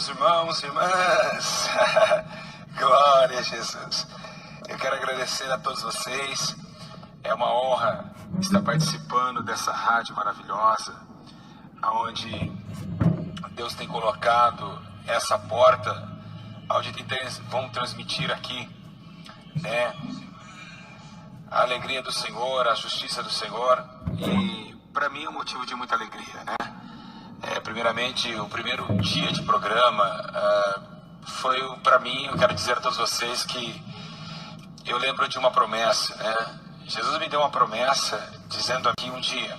Meus irmãos e irmãs, glória a Jesus. Eu quero agradecer a todos vocês. É uma honra estar participando dessa rádio maravilhosa, onde Deus tem colocado essa porta, onde vão transmitir aqui, né, a alegria do Senhor, a justiça do Senhor. E para mim é um motivo de muita alegria, né? Primeiramente, o primeiro dia de programa foi para mim. Eu quero dizer a todos vocês que eu lembro de uma promessa, né? Jesus me deu uma promessa dizendo aqui um dia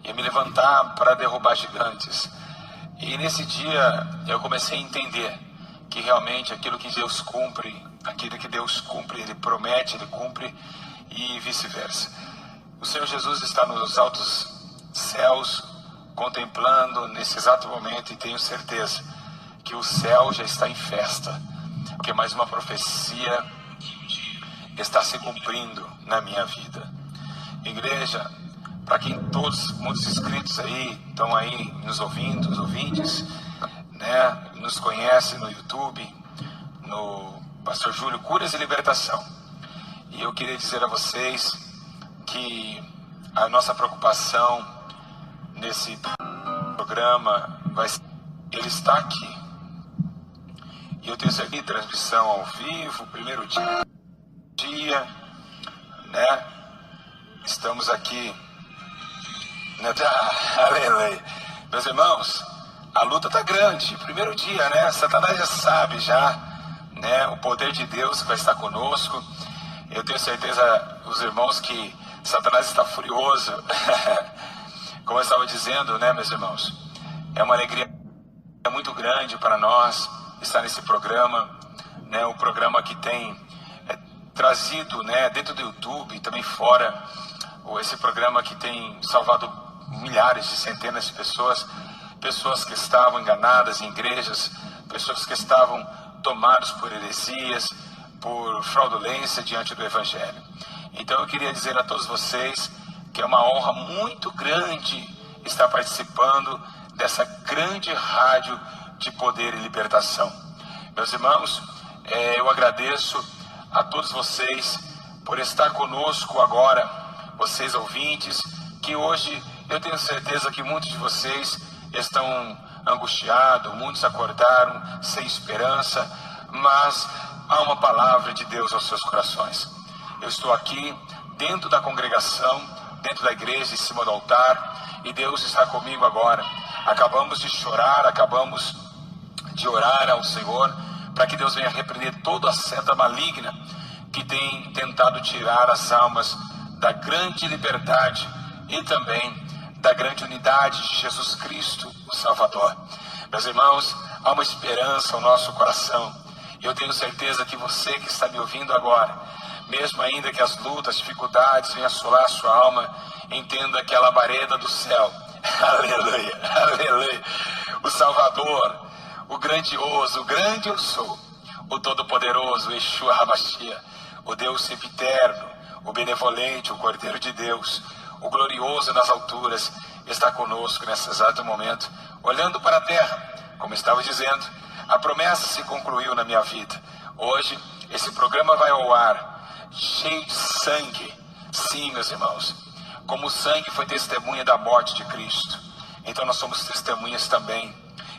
ia me levantar para derrubar gigantes. E nesse dia eu comecei a entender que realmente aquilo que Deus cumpre, Ele promete, Ele cumpre, e vice-versa. O Senhor Jesus está nos altos céus, contemplando nesse exato momento, e tenho certeza que o céu já está em festa, porque mais uma profecia está se cumprindo na minha vida. Igreja, para quem muitos inscritos aí estão aí nos ouvindo, os ouvintes, né, nos conhecem no YouTube, no Pastor Júlio Curas e Libertação. E eu queria dizer a vocês que a nossa preocupação nesse programa ele está aqui. E eu tenho certeza, transmissão ao vivo, primeiro dia, né? Estamos aqui, né? Aleluia. Meus irmãos, a luta está grande. Primeiro dia, né? Satanás já sabe né? O poder de Deus vai estar conosco. Eu tenho certeza, os irmãos, que Satanás está furioso. Como eu estava dizendo, né, meus irmãos, é uma alegria muito grande para nós estar nesse programa, né, o programa que tem trazido, né, dentro do YouTube e também fora, esse programa que tem salvado milhares de centenas de pessoas que estavam enganadas em igrejas, pessoas que estavam tomadas por heresias, por fraudulência diante do Evangelho. Então eu queria dizer a todos vocês que é uma honra muito grande estar participando dessa grande rádio de poder e libertação. Meus irmãos, eu agradeço a todos vocês por estar conosco agora, vocês ouvintes, que hoje eu tenho certeza que muitos de vocês estão angustiados, muitos acordaram sem esperança, mas há uma palavra de Deus aos seus corações. Eu estou aqui dentro da congregação, dentro da igreja, em cima do altar, e Deus está comigo agora. Acabamos de chorar, acabamos de orar ao Senhor, para que Deus venha repreender toda a seta maligna que tem tentado tirar as almas da grande liberdade e também da grande unidade de Jesus Cristo, o Salvador. Meus irmãos, há uma esperança ao nosso coração. Eu tenho certeza que você que está me ouvindo agora, mesmo ainda que as lutas, dificuldades venham assolar a sua alma, entenda que a labareda do céu, aleluia, aleluia, o Salvador, o grandioso, o grande eu sou, o todo-poderoso, Yeshua HaMashiach, o Deus sempiterno, o benevolente, o Cordeiro de Deus, o glorioso nas alturas, está conosco nesse exato momento, olhando para a terra. Como estava dizendo, a promessa se concluiu na minha vida. Hoje, esse programa vai ao ar, cheio de sangue. Sim, meus irmãos, como o sangue foi testemunha da morte de Cristo, então nós somos testemunhas também,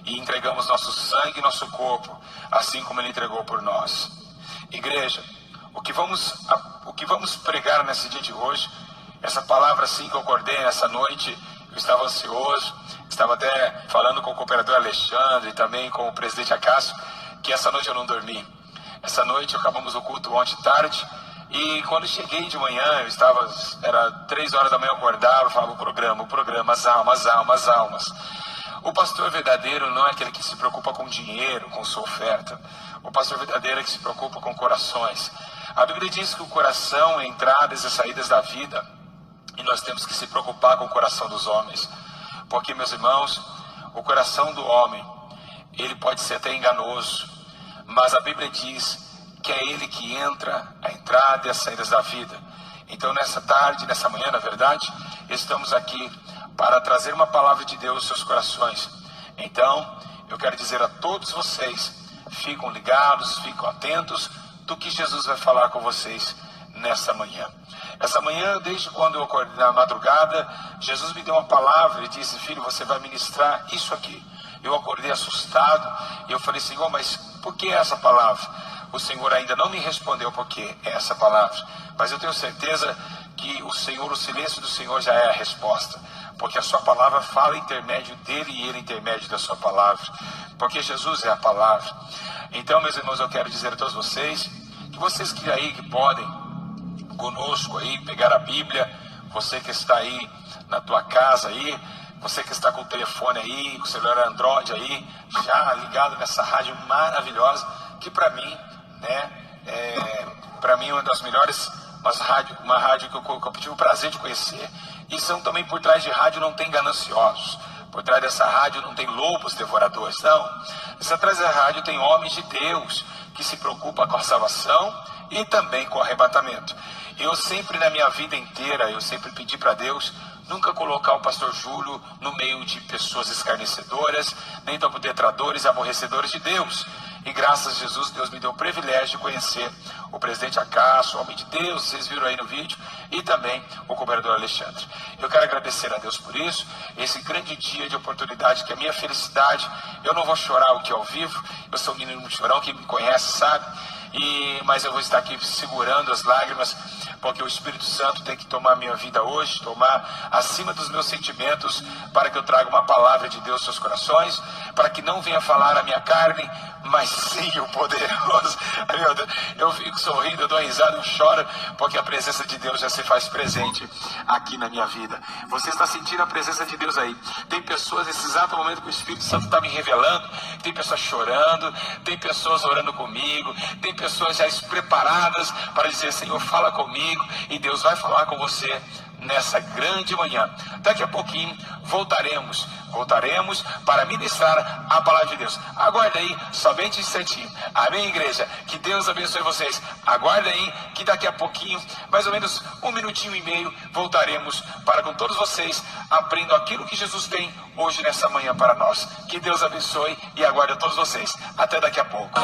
e entregamos nosso sangue e nosso corpo, assim como Ele entregou por nós. Igreja, o que vamos pregar nesse dia de hoje, essa palavra assim que eu acordei nessa noite, eu estava ansioso, estava até falando com o cooperador Alexandre e também com o presidente Acácio, que essa noite eu não dormi. Essa noite acabamos o culto ontem tarde, e quando cheguei de manhã, era 3 horas da manhã, eu acordava, falava o programa, as almas. O pastor verdadeiro não é aquele que se preocupa com dinheiro, com sua oferta. O pastor verdadeiro é que se preocupa com corações. A Bíblia diz que o coração é entradas e saídas da vida, e nós temos que se preocupar com o coração dos homens. Porque, meus irmãos, o coração do homem, ele pode ser até enganoso, mas a Bíblia diz que é Ele que entra a entrada e as saídas da vida. Então nessa tarde, nessa manhã, na verdade, estamos aqui para trazer uma palavra de Deus aos seus corações. Então, eu quero dizer a todos vocês, ficam ligados, ficam atentos do que Jesus vai falar com vocês nessa manhã. Essa manhã, desde quando eu acordei na madrugada, Jesus me deu uma palavra e disse: filho, você vai ministrar isso aqui. Eu acordei assustado e eu falei: Senhor, mas por que essa palavra? O Senhor ainda não me respondeu por que essa palavra, mas eu tenho certeza que o silêncio do Senhor já é a resposta, porque a sua palavra fala intermédio dele e ele intermédio da sua palavra, porque Jesus é a palavra. Então, meus irmãos, eu quero dizer a todos vocês, que vocês que aí que podem conosco aí, pegar a Bíblia, você que está aí na tua casa aí, você que está com o telefone aí, com o celular Android aí, já ligado nessa rádio maravilhosa, que para mim, né, para mim uma das melhores, uma rádio que eu tive o prazer de conhecer. E são também, por trás de rádio não tem gananciosos, por trás dessa rádio não tem lobos devoradores, não. Atrás da rádio tem homens de Deus que se preocupam com a salvação e também com o arrebatamento. Eu sempre, na minha vida inteira, eu sempre pedi para Deus nunca colocar o pastor Júlio no meio de pessoas escarnecedoras, nem tampouco detratores e aborrecedores de Deus. E graças a Jesus, Deus me deu o privilégio de conhecer o presidente Acácio, o homem de Deus, vocês viram aí no vídeo, e também o governador Alexandre. Eu quero agradecer a Deus por isso, esse grande dia de oportunidade, que é a minha felicidade. Eu não vou chorar o que é ao vivo, eu sou um menino muito chorão, quem me conhece sabe, mas eu vou estar aqui segurando as lágrimas, porque o Espírito Santo tem que tomar minha vida hoje, tomar acima dos meus sentimentos, para que eu traga uma palavra de Deus aos seus corações, para que não venha falar a minha carne, mas sim o poderoso. Eu fico sorrindo, eu dou risada, eu choro, porque a presença de Deus já se faz presente aqui na minha vida. Você está sentindo a presença de Deus aí? Tem pessoas nesse exato momento que o Espírito Santo está me revelando, tem pessoas chorando, tem pessoas orando comigo, tem pessoas já preparadas para dizer: Senhor, fala comigo, e Deus vai falar com você nessa grande manhã. Daqui a pouquinho voltaremos para ministrar a palavra de Deus. Aguarda aí, somente um instantinho. Amém, igreja? Que Deus abençoe vocês. Aguarda aí, que daqui a pouquinho, mais ou menos 1 minutinho e meio, voltaremos para com todos vocês, aprendendo aquilo que Jesus tem hoje nessa manhã para nós. Que Deus abençoe e aguarde a todos vocês. Até daqui a pouco.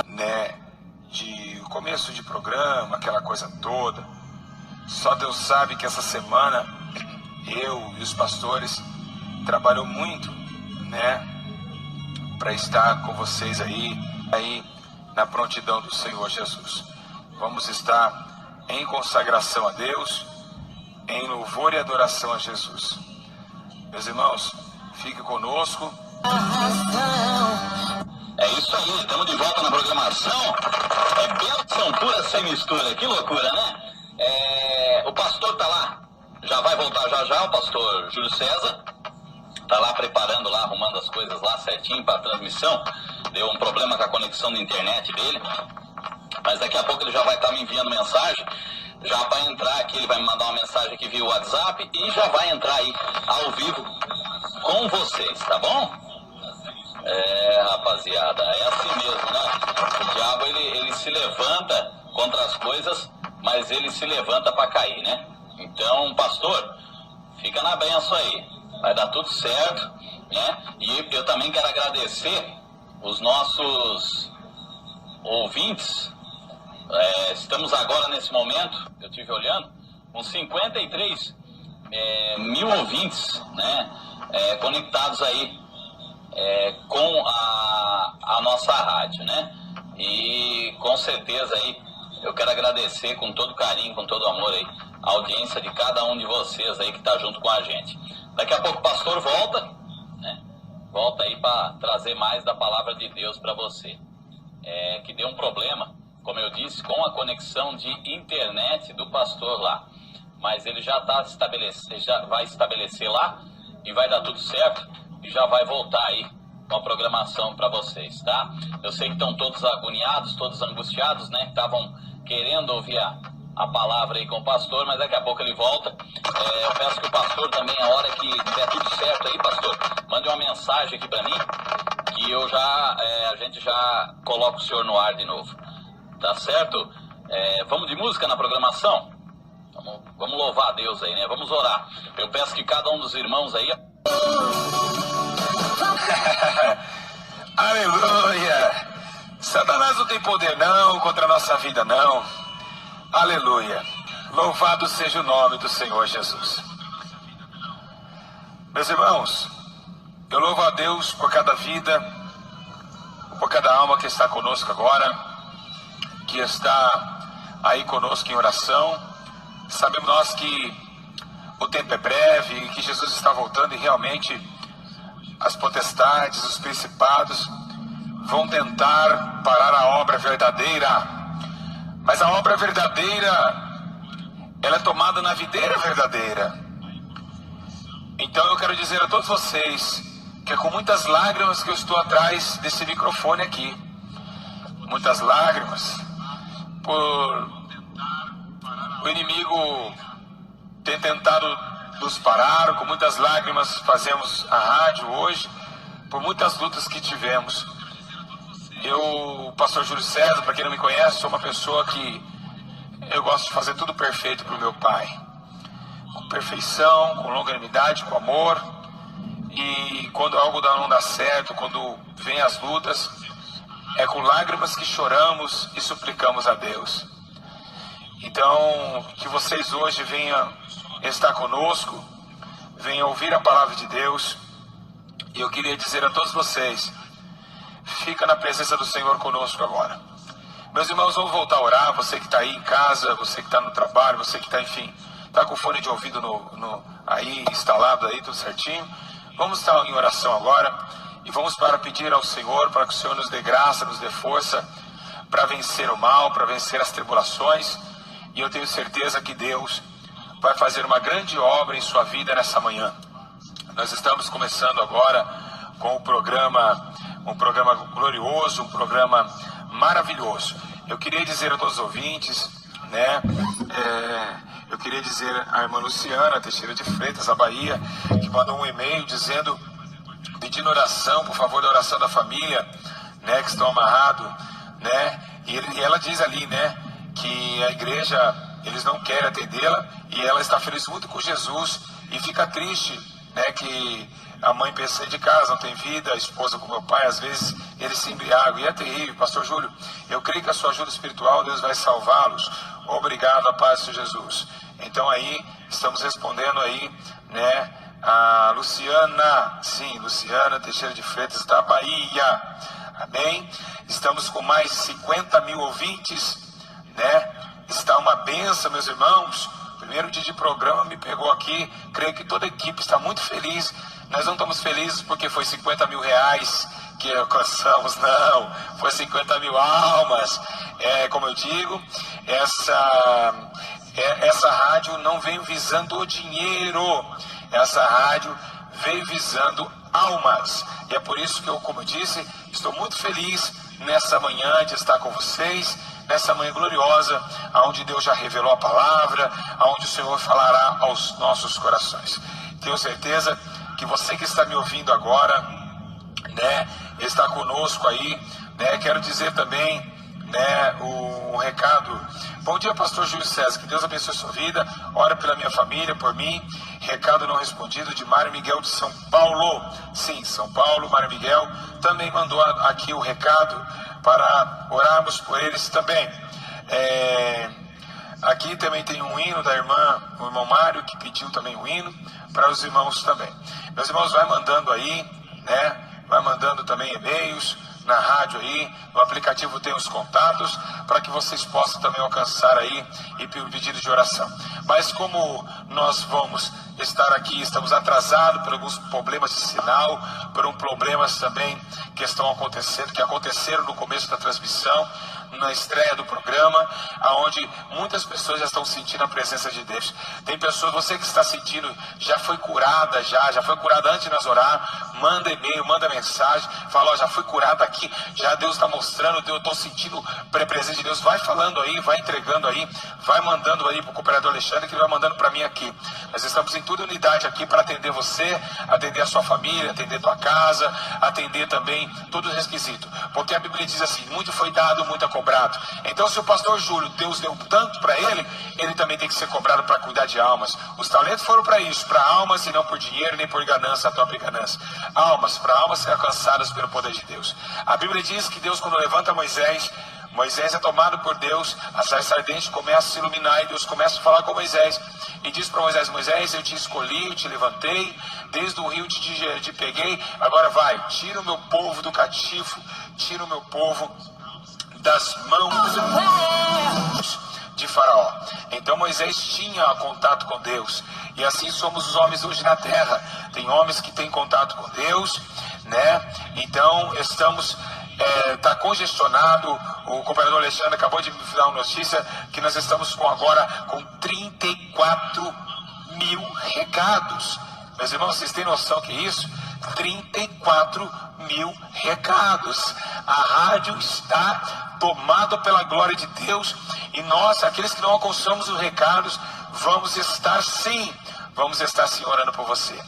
De começo de programa, aquela coisa toda. Só Deus sabe que essa semana eu e os pastores trabalhou muito, para estar com vocês aí na prontidão do Senhor Jesus. Vamos estar em consagração a Deus, em louvor e adoração a Jesus. Meus irmãos, fique conosco. É isso aí, estamos de volta na programação. É bênção pura sem mistura, que loucura, né? O pastor tá lá, já vai voltar já, o pastor Júlio César tá lá preparando lá, arrumando as coisas lá certinho para a transmissão. Deu um problema com a conexão da internet dele, mas daqui a pouco ele já vai estar me enviando mensagem, já vai entrar aqui, ele vai me mandar uma mensagem aqui via WhatsApp e já vai entrar aí ao vivo com vocês, tá bom? Rapaziada, é assim mesmo, né? O diabo ele se levanta contra as coisas, mas ele se levanta para cair, né? Então, pastor, fica na benção aí, vai dar tudo certo, né? E eu também quero agradecer os nossos ouvintes. Estamos agora nesse momento, eu estive olhando, com 53 mil ouvintes, né? Conectados aí com a nossa rádio, né? E com certeza aí eu quero agradecer com todo carinho, com todo amor aí, a audiência de cada um de vocês aí que está junto com a gente. Daqui a pouco o pastor volta, né? Volta aí para trazer mais da palavra de Deus para você. Que deu um problema, como eu disse, com a conexão de internet do pastor lá. Mas ele já vai estabelecer lá e vai dar tudo certo e já vai voltar aí com a programação para vocês, tá? Eu sei que estão todos agoniados, todos angustiados, né? Estavam querendo ouvir a palavra aí com o pastor, mas daqui a pouco ele volta. Eu peço que o pastor também, a hora que der tudo certo aí, pastor, mande uma mensagem aqui para mim, que eu a gente já coloca o senhor no ar de novo. Tá certo? Vamos de música na programação? Vamos louvar a Deus aí, né? Vamos orar. Eu peço que cada um dos irmãos aí... Aleluia. Satanás não tem poder não contra a nossa vida não. Aleluia. Louvado seja o nome do Senhor Jesus. Meus irmãos, eu louvo a Deus por cada vida, por cada alma que está conosco agora, que está aí conosco em oração. Sabemos nós que o tempo é breve e que Jesus está voltando e realmente as potestades, os principados vão tentar parar a obra verdadeira. Mas a obra verdadeira, ela é tomada na videira verdadeira. Então eu quero dizer a todos vocês que é com muitas lágrimas que eu estou atrás desse microfone aqui. Muitas lágrimas por o inimigo ter tentado nos parar. Com muitas lágrimas fazemos a rádio hoje, por muitas lutas que tivemos. Eu, pastor Júlio César, para quem não me conhece, sou uma pessoa que eu gosto de fazer tudo perfeito para o meu pai. Com perfeição, com longanimidade, com amor. E quando algo não dá certo, quando vem as lutas, é com lágrimas que choramos e suplicamos a Deus. Então, que vocês hoje venham estar conosco, venham ouvir a palavra de Deus. E eu queria dizer a todos vocês, fica na presença do Senhor conosco agora. Meus irmãos, vamos voltar a orar. Você que está aí em casa, você que está no trabalho, você que está, enfim, está com o fone de ouvido aí instalado aí, tudo certinho. Vamos estar em oração agora e vamos para pedir ao Senhor para que o Senhor nos dê graça, nos dê força para vencer o mal, para vencer as tribulações. E eu tenho certeza que Deus vai fazer uma grande obra em sua vida nessa manhã. Nós estamos começando agora com um programa glorioso, um programa maravilhoso. Eu queria dizer a todos os ouvintes, né? Eu queria dizer à irmã Luciana Teixeira de Freitas, da Bahia, que mandou um e-mail pedindo oração, por favor, da oração da família, né? Que estão amarrados, né? E ela diz ali, né? Que a igreja, eles não querem atendê-la e ela está feliz muito com Jesus e fica triste, né? Que a mãe pensa de casa, não tem vida, a esposa com meu pai, às vezes eles se embriagam e é terrível. Pastor Júlio, eu creio que a sua ajuda espiritual, Deus vai salvá-los. Obrigado, a paz de Jesus. Então aí, estamos respondendo aí, né? A Luciana, sim, Luciana Teixeira de Freitas, da Bahia. Amém? Estamos com mais de 50 mil ouvintes, né? Está uma benção, meus irmãos. Primeiro dia de programa me pegou aqui. Creio que toda a equipe está muito feliz. Nós não estamos felizes porque foi 50 mil reais que alcançamos, não. Foi 50 mil almas. Como eu digo, essa rádio não veio visando o dinheiro. Essa rádio veio visando almas. E é por isso que eu, como eu disse, estou muito feliz nessa manhã de estar com vocês. Nessa manhã gloriosa, onde Deus já revelou a palavra, onde o Senhor falará aos nossos corações. Tenho certeza que você que está me ouvindo agora, né, está conosco aí, né, quero dizer também, né, um recado. Bom dia, pastor Júlio César, que Deus abençoe a sua vida, ora pela minha família, por mim. Recado não respondido de Mário Miguel de São Paulo. Sim, São Paulo, Mário Miguel também mandou aqui o recado para orarmos por eles também. Aqui também tem um hino da o irmão Mário, que pediu também um hino para os irmãos também. Meus irmãos, vai mandando aí, né? Vai mandando também e-mails na rádio aí, no aplicativo tem os contatos, para que vocês possam também alcançar aí e pedido de oração. Mas como nós vamos estar aqui, estamos atrasados por alguns problemas de sinal, por problemas também que estão acontecendo, que aconteceram no começo da transmissão, na estreia do programa, onde muitas pessoas já estão sentindo a presença de Deus. Tem pessoas, você que está sentindo, já foi curada, já foi curada antes de nós orar, manda e-mail, manda mensagem, fala, já fui curada aqui, já Deus está mostrando, eu estou sentindo a presença de Deus. Vai falando aí, vai entregando aí, vai mandando aí para o cooperador Alexandre, que ele vai mandando para mim aqui. Nós estamos em toda unidade aqui para atender você, atender a sua família, atender tua casa, atender também todos os requisitos. Porque a Bíblia diz assim, muito foi dado, muito é cobrado. Então se o pastor Júlio, Deus deu tanto para ele também tem que ser cobrado para cuidar de almas. Os talentos foram para isso, para almas e não por dinheiro, nem por ganância, a própria ganância. Almas, para almas serem alcançadas pelo poder de Deus. A Bíblia diz que Deus, quando levanta Moisés é tomado por Deus, a sarça ardente começa a se iluminar e Deus começa a falar com Moisés. E diz para Moisés, Moisés, eu te escolhi, eu te levantei, desde o rio te peguei, agora vai, tira o meu povo do cativo, tira o meu povo das mãos de Faraó. Então Moisés tinha contato com Deus. E assim somos os homens hoje na terra. Tem homens que têm contato com Deus, né? Então estamos... Está congestionado. O companheiro Alexandre acabou de me dar uma notícia que nós estamos agora com 34 mil recados. Meus irmãos, vocês têm noção que é isso? 34 mil recados. A rádio está tomada pela glória de Deus e nós, aqueles que não alcançamos os recados, vamos estar sim orando por você.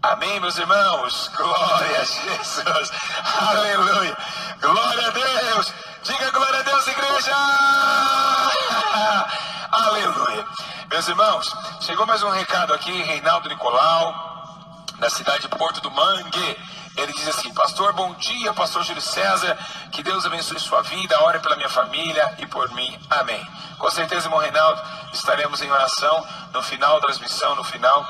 Amém, meus irmãos? Glória a Jesus. Aleluia. Glória a Deus. Diga glória a Deus, igreja. Aleluia. Meus irmãos, chegou mais um recado aqui, Reinaldo Nicolau, da cidade de Porto do Mangue. Ele diz assim, pastor, bom dia, pastor Júlio César, que Deus abençoe sua vida, ore pela minha família e por mim, amém. Com certeza, irmão Reinaldo, estaremos em oração no final da transmissão, no final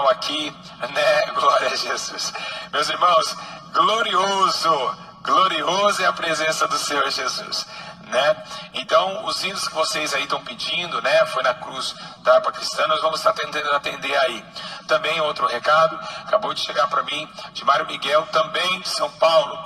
aqui, né? Glória a Jesus. Meus irmãos, glorioso é a presença do Senhor Jesus, né? Então, os hinos que vocês aí estão pedindo, né? Foi na cruz da harpa cristã, nós vamos estar tentando atender aí. Também outro recado, acabou de chegar para mim, de Mário Miguel, também de São Paulo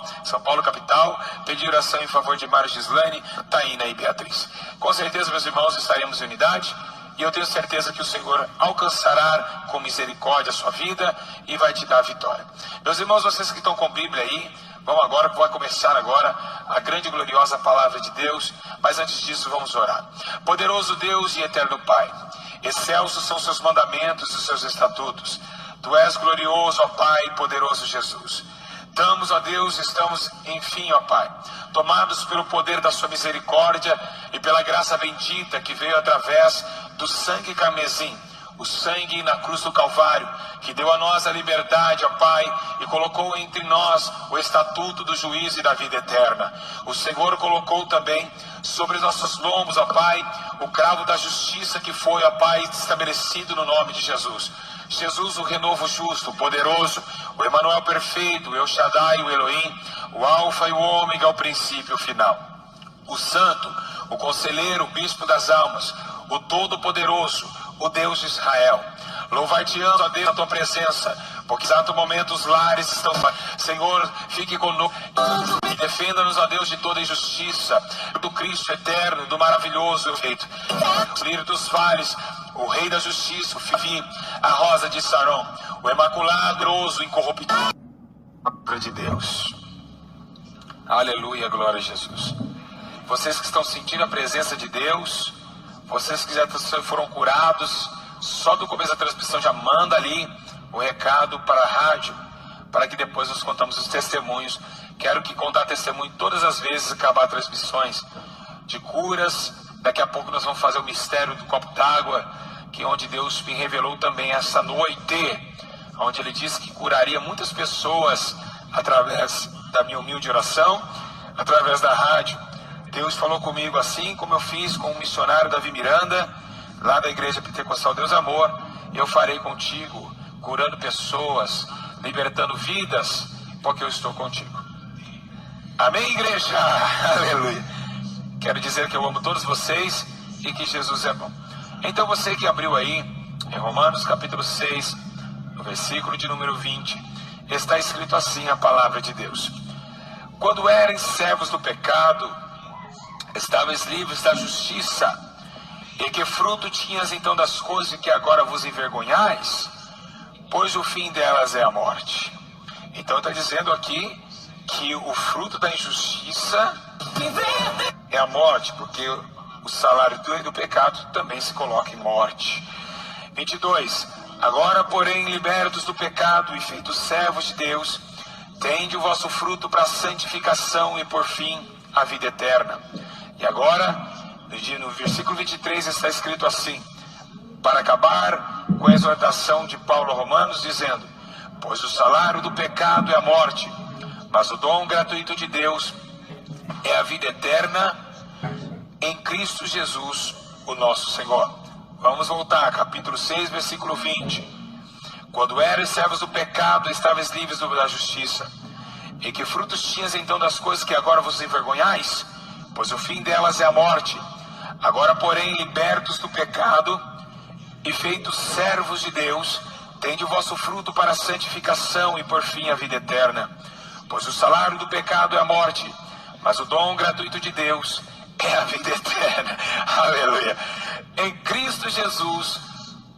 capital, pedir oração em favor de Mário Gislane, Taína e Beatriz. Com certeza, meus irmãos, estaremos em unidade. E eu tenho certeza que o Senhor alcançará com misericórdia a sua vida e vai te dar a vitória. Meus irmãos, vocês que estão com Bíblia aí, vai começar agora a grande e gloriosa palavra de Deus. Mas antes disso, vamos orar. Poderoso Deus e eterno Pai, excelsos são seus mandamentos e seus estatutos. Tu és glorioso, ó Pai, poderoso Jesus. Ó Deus, estamos, enfim, ó Pai, tomados pelo poder da sua misericórdia e pela graça bendita que veio através do sangue carmesim, o sangue na cruz do Calvário, que deu a nós a liberdade, ó Pai, e colocou entre nós o estatuto do juízo e da vida eterna. O Senhor colocou também sobre nossos lombos, ó Pai, o cravo da justiça que foi, ó Pai, estabelecido no nome de Jesus. Jesus, o renovo justo, o poderoso, o Emanuel perfeito, o El Shaddai, o Elohim, o Alfa e o Ômega, o princípio e o final. O Santo, o Conselheiro, o Bispo das almas, o Todo-Poderoso, o Deus de Israel. Louvar-te-amo, ó Deus, na tua presença, porque exato momento os lares estão... Senhor, fique conosco e defenda-nos, ó Deus, de toda injustiça, do Cristo eterno, do maravilhoso feito. O lírio dos vales, o Rei da Justiça, o Fivi, a Rosa de Saron, o Imaculado, o incorruptível de Deus. Aleluia, glória a Jesus. Vocês que estão sentindo a presença de Deus, vocês que já foram curados, só do começo da transmissão já manda ali o recado para a rádio, para que depois nós contamos os testemunhos. Quero que contar testemunho todas as vezes acabar transmissões de curas. Daqui a pouco nós vamos fazer o mistério do copo d'água, que onde Deus me revelou também essa noite, onde Ele disse que curaria muitas pessoas através da minha humilde oração, através da rádio. Deus falou comigo assim como eu fiz com o missionário Davi Miranda, lá da Igreja Pentecostal Deus Amor. Eu farei contigo, curando pessoas, libertando vidas, porque eu estou contigo. Amém, igreja? Aleluia. Quero dizer que eu amo todos vocês e que Jesus é bom. Então você que abriu aí, em Romanos capítulo 6, no versículo de número 20, está escrito assim a palavra de Deus. Quando eram servos do pecado, estavais livres da justiça. E que fruto tinhas então das coisas em que agora vos envergonhais? Pois o fim delas é a morte. Então está dizendo aqui que o fruto da injustiça é a morte, porque o salário do pecado também se coloca em morte. 22. Agora, porém, libertos do pecado e feitos servos de Deus, tende o vosso fruto para a santificação e, por fim, a vida eterna. E agora, no versículo 23 está escrito assim, para acabar com a exortação de Paulo a Romanos, dizendo: pois o salário do pecado é a morte, mas o dom gratuito de Deus é a vida eterna em Cristo Jesus, o nosso Senhor. Vamos voltar, capítulo 6, versículo 20. Quando eras servos do pecado, estavas livres da justiça. E que frutos tinhas então das coisas que agora vos envergonhais? Pois o fim delas é a morte. Agora, porém, libertos do pecado e feitos servos de Deus, tende o vosso fruto para a santificação e, por fim, a vida eterna. Pois o salário do pecado é a morte, mas o dom gratuito de Deus é a vida eterna. Aleluia. Em Cristo Jesus,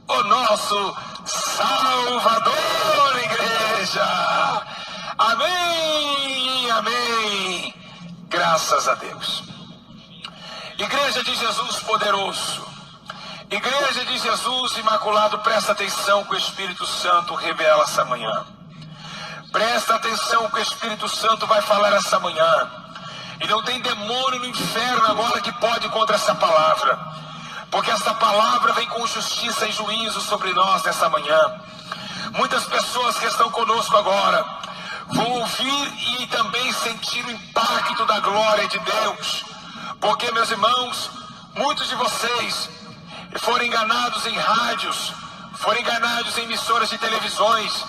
o nosso Salvador, igreja. Amém, amém. Graças a Deus. Igreja de Jesus poderoso, Igreja de Jesus Imaculado, presta atenção que o Espírito Santo revela essa manhã. Presta atenção que o Espírito Santo vai falar essa manhã. E não tem demônio no inferno agora que pode contra essa palavra. Porque essa palavra vem com justiça e juízo sobre nós nessa manhã. Muitas pessoas que estão conosco agora vão ouvir e também sentir o impacto da glória de Deus. Porque, meus irmãos, muitos de vocês foram enganados em rádios, foram enganados em emissoras de televisões,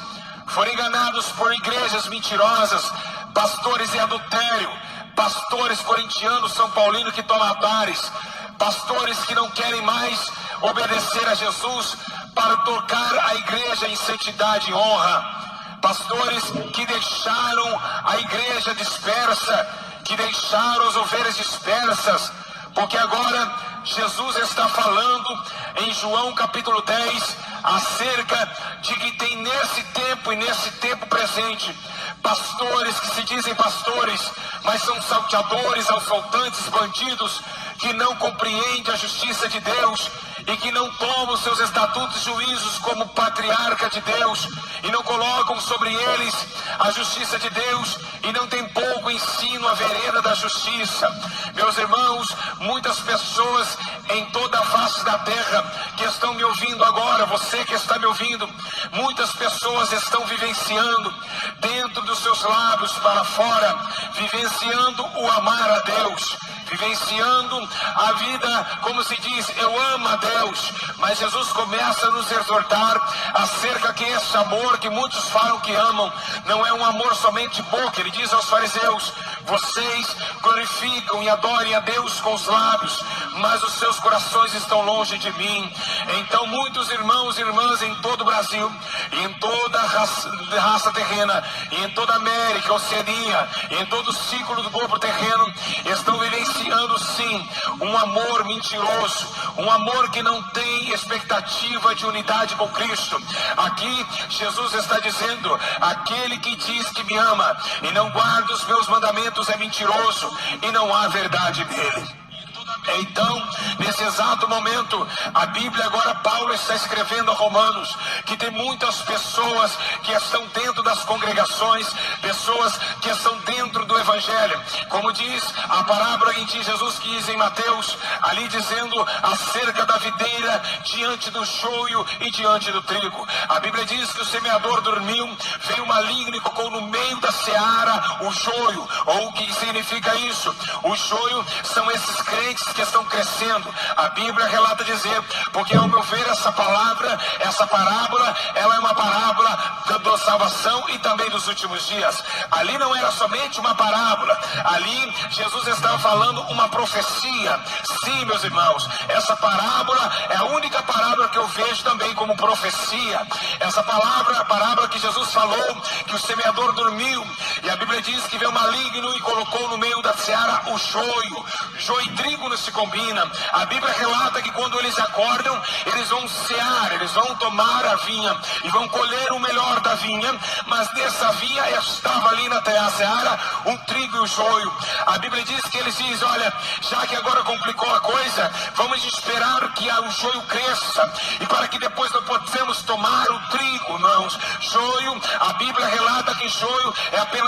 foram enganados por igrejas mentirosas, pastores em adultério, pastores corintianos, são paulinos que tomam bares, pastores que não querem mais obedecer a Jesus para tocar a igreja em santidade e honra, pastores que deixaram a igreja dispersa, que deixaram as ovelhas dispersas, porque agora Jesus está falando em João capítulo 10 acerca de que tem nesse tempo e nesse tempo presente pastores que se dizem pastores, mas são salteadores, assaltantes, bandidos, que não compreendem a justiça de Deus e que não tomam seus estatutos e juízos como patriarca de Deus e não colocam sobre eles a justiça de Deus e não tem pouco ensino a vereda da justiça. Meus irmãos, muitas pessoas em toda a face da terra que estão me ouvindo agora, você que está me ouvindo, muitas pessoas estão vivenciando dentro dos seus lábios para fora, vivenciando o amar a Deus, vivenciando a vida, como se diz, eu amo a Deus, mas Jesus começa a nos exortar acerca que esse amor que muitos falam que amam, não é um amor somente boca. Ele diz aos fariseus: vocês glorificam e adorem a Deus com os lábios, mas os seus corações estão longe de mim. Então muitos irmãos e irmãs em todo o Brasil, e em toda a raça terrena, e em toda a América, Oceania, e em todo o ciclo do globo terreno, estão vivenciando sim um amor mentiroso, um amor que não tem expectativa de unidade com Cristo. Aqui Jesus está dizendo: aquele que diz que me ama e não guarda os meus mandamentos é mentiroso e não há verdade nele. Então, nesse exato momento, a Bíblia agora, Paulo está escrevendo a Romanos, que tem muitas pessoas que estão dentro das congregações, pessoas que estão dentro do Evangelho, como diz a parábola em que Jesus quis em Mateus, ali dizendo acerca da videira diante do joio e diante do trigo. A Bíblia diz que o semeador dormiu, veio maligno e colocou no meio da seara o joio. Ou o que significa isso? O joio são esses crentes que estão crescendo. A Bíblia relata dizer, porque ao meu ver essa palavra, essa parábola, ela é uma parábola da salvação e também dos últimos dias. Ali não era somente uma parábola, ali Jesus estava falando uma profecia. Sim, meus irmãos, essa parábola é a única parábola que eu vejo também como profecia. Essa palavra, a parábola que Jesus falou, que o semeador dormiu, e a Bíblia diz que veio maligno e colocou no meio da seara o joio. Joio e trigo no se combina. A Bíblia relata que quando eles acordam, eles vão cear, eles vão tomar a vinha e vão colher o melhor da vinha, mas dessa vinha estava ali na seara um trigo e o joio. A Bíblia diz que eles dizem, olha, já que agora complicou a coisa, vamos esperar que o joio cresça, e para que depois nós possamos tomar o trigo, irmãos. Joio, a Bíblia relata que joio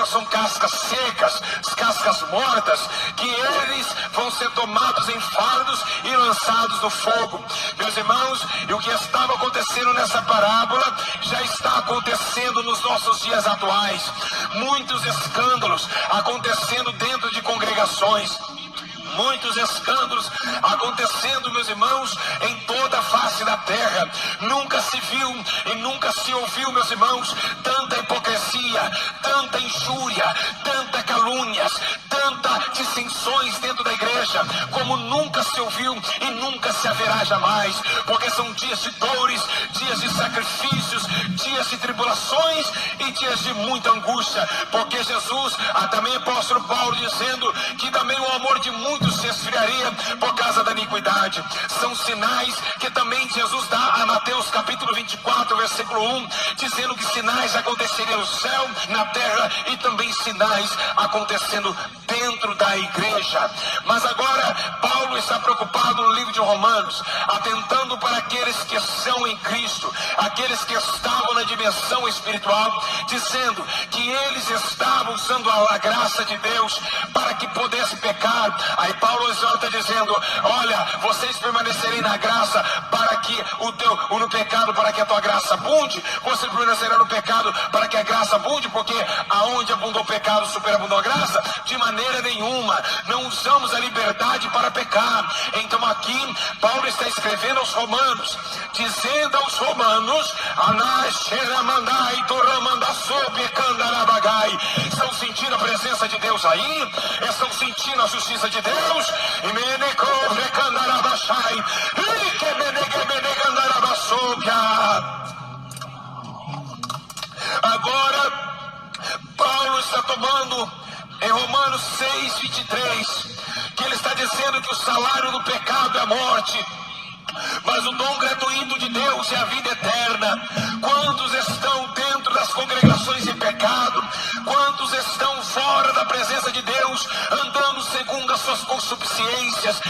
são cascas secas, cascas mortas, que eles vão ser tomados em fardos e lançados no fogo. Meus irmãos, e o que estava acontecendo nessa parábola já está acontecendo nos nossos dias atuais. Muitos escândalos acontecendo dentro de congregações. Muitos escândalos acontecendo, meus irmãos, em toda a face da terra. Nunca se viu e nunca se ouviu, meus irmãos, tanta hipocrisia, tanta injúria, tanta calúnias, tanta dissensões dentro da igreja, como nunca se ouviu e nunca se haverá jamais, porque são dias de dores, dias de sacrifícios, dias de tribulações e dias de muita angústia, porque Jesus, também o apóstolo Paulo dizendo que também o amor de muitos se esfriaria por causa da iniquidade. São sinais que também Jesus dá a Mateus capítulo 24, versículo 1, dizendo que sinais aconteceriam no céu, na terra, e também sinais acontecendo dentro da igreja. Mas agora Paulo está preocupado no livro de Romanos, atentando para aqueles que são em Cristo, aqueles que estavam na dimensão espiritual, dizendo que eles estavam usando a graça de Deus para que pudesse pecar. Aí Paulo exorta dizendo, olha, vocês permanecerem na graça para que no pecado, para que a tua graça abunde. Você permanecerá no pecado para que a graça abunde, porque aonde abundou o pecado, superabundou a graça? De maneira nenhuma. Não usamos a liberdade para pecar. Então aqui Paulo está escrevendo aos romanos, dizendo aos romanos, estão sentindo a presença de Deus aí? Estão sentindo a justiça de Deus? Agora Paulo está tomando em Romanos 6:23, que ele está dizendo que o salário do pecado é a morte, mas o dom gratuito de Deus é a vida eterna. Quantos estão dentro das congregações em pecado? Quantos estão fora da presença de Deus, andando segundo as suas concupiscências,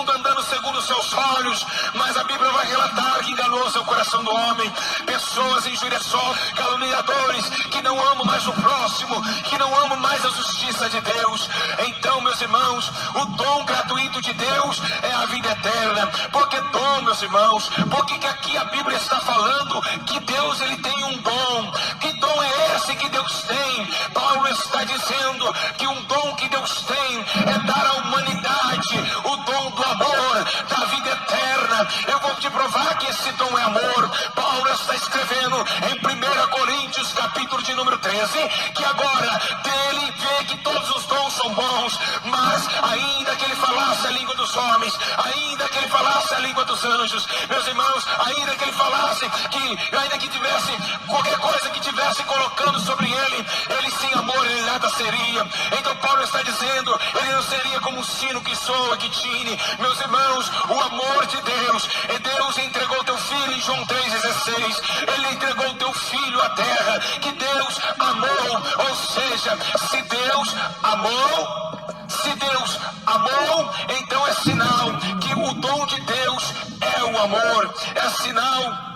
andando segundo os seus olhos? Mas a Bíblia vai relatar que enganoso é o coração do homem. Pessoas injuriosas, caluniadores, que não amam mais o próximo, que não amam mais a justiça de Deus. Então, meus irmãos, o dom gratuito de Deus é a vida eterna. Porque dom, meus irmãos, porque que aqui a Bíblia está falando que Deus, ele tem um dom. Que dom é esse que Deus tem? Paulo está dizendo que um dom que Deus tem é dar à humanidade o dom do amor, da vida eterna. Eu vou te provar que esse dom é amor. Paulo está escrevendo em 1 Coríntios capítulo de número 13, que agora dele vê que todos os dons são bons, mas ainda que ele falasse a língua dos homens, ainda que ele falasse a língua dos anjos, meus irmãos, ainda que ele falasse, ainda que tivesse qualquer coisa que tivesse colocando sobre ele sem amor ele nada seria. Então Paulo está dizendo, ele não seria como um sino que soa, que tine. Meus irmãos, o amor de Deus, Deus entregou teu filho em João 3,16, ele entregou teu filho à terra, que Deus amou. Ou seja, se Deus amou, então é sinal que o dom de Deus é o amor. É sinal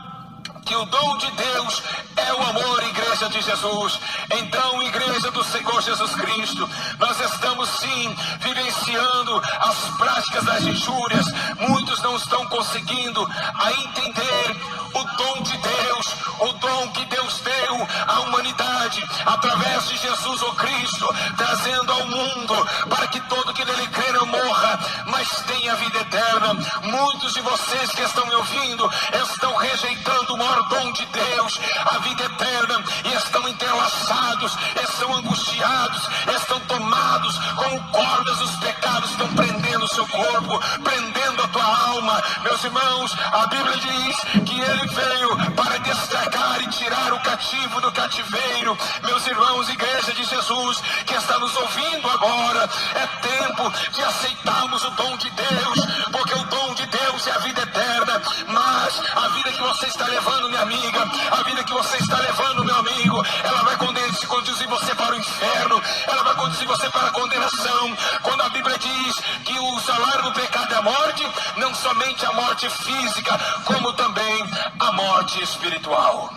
que o dom de Deus é o amor, igreja de Jesus. Então, igreja do Senhor Jesus Cristo, nós estamos sim vivenciando as práticas das injúrias. Muitos não estão conseguindo a entender o dom de Deus, o dom que Deus deu à humanidade através de Jesus o Cristo, trazendo ao mundo para que todo que nele crê não morra, mas tenha vida eterna. Muitos de vocês que estão me ouvindo estão rejeitando o maior dom de Deus, a vida eterna, e estão entrelaçados, estão angustiados, estão tomados com cordas dos pecados, estão prendendo o seu corpo, prendendo a tua alma, Meus irmãos, a Bíblia diz que ele veio para destacar e tirar o cativo do cativeiro. Meus irmãos, igreja de Jesus que está nos ouvindo agora, é tempo de aceitarmos o dom de Deus, porque o dom de Deus é a vida eterna. Mas a vida que você está levando, minha amiga, a vida que você está levando, meu amigo, ela vai conduzir você para o inferno, ela vai conduzir você para a condenação. Quando a Bíblia diz que o salário do pecado é a morte, não somente a morte física, como também a morte espiritual.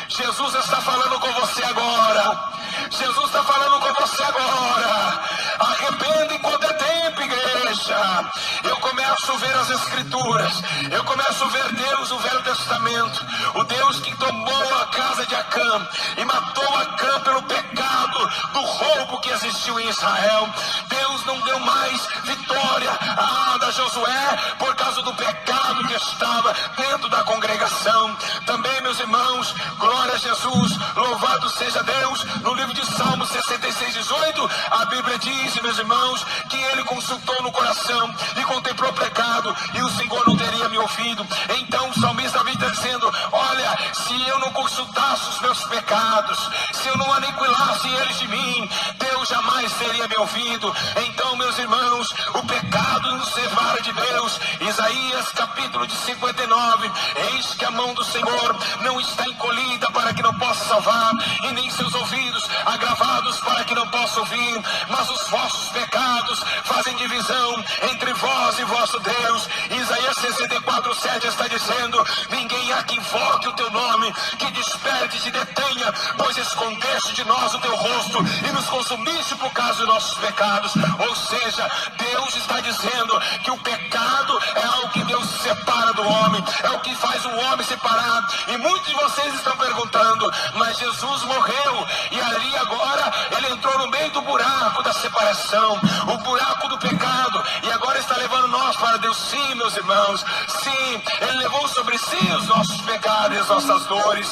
Jesus está falando com você agora. Jesus está falando com você agora. Arrependa enquanto é tempo, igreja. Eu começo a ver as Escrituras. Eu começo a ver Deus, o Velho Testamento. O Deus que tomou a casa de Acã e matou Acã pelo pecado do roubo que existiu em Israel. Deus não deu mais vitória a Josué por causa do pecado que estava dentro da congregação. Também, meus irmãos, glória a Jesus, louvado seja Deus. No livro de Salmos 66:18, a Bíblia diz, meus irmãos, que ele consultou no coração e contemplou o pecado, e o Senhor não teria me ouvido. Então o salmista Davi está dizendo: olha, se eu não consultasse os meus pecados, se eu não aniquilasse eles de mim, Deus jamais teria me ouvido. Então, meus irmãos, o pecado nos separa de Deus. Isaías capítulo de 59: eis que a mão do Senhor não está encolhida para que não possa salvar, e nem seus ouvidos agravados para que não possa ouvir, mas os vossos pecados fazem divisão entre vós e vosso Deus. Isaías 64:7 está dizendo: ninguém há que invoque o teu nome, que desperte e te detenha, pois escondeste de nós o teu rosto e nos consumiste por causa dos nossos pecados. Ou seja, Deus está dizendo que o pecado é algo que Deus separa do homem, é o que faz o homem separar. E muitos de vocês estão perguntando: mas Jesus morreu e ali agora ele entrou no meio do buraco da separação, o buraco do pecado, e agora está levando nós para Deus. Sim, meus irmãos, sim, ele levou sobre si os nossos pecados e as nossas dores.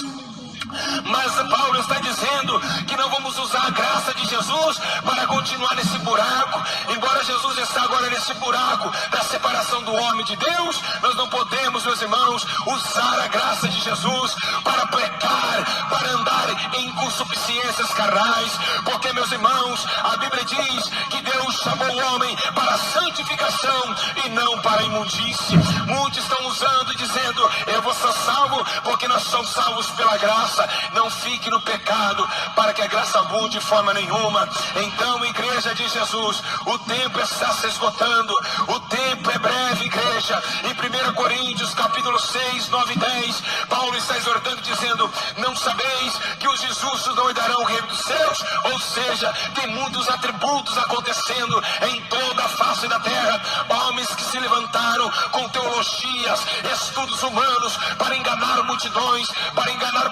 Mas Paulo está dizendo que não vamos usar a graça de Jesus para continuar nesse buraco. Embora Jesus está agora nesse buraco da separação do homem de Deus, nós não podemos, meus irmãos, usar a graça de Jesus para pecar, para andar em inconsuficiências carnais. Porque, meus irmãos, a Bíblia diz que Deus chamou o homem para a santificação e não para a imundície. Muitos estão usando e dizendo: eu vou ser salvo porque nós somos salvos pela graça. Não fique no pecado para que a graça abunde de forma nenhuma. Então, igreja de Jesus, o tempo está se esgotando, o tempo é breve, igreja. Em 1 Coríntios capítulo 6, 9 e 10, Paulo está exortando dizendo: não sabeis que os injustos não herdarão o reino dos céus? Ou seja, tem muitos atributos acontecendo em toda a face da terra. Homens que se levantaram com teologias, estudos humanos para enganar multidões, para enganar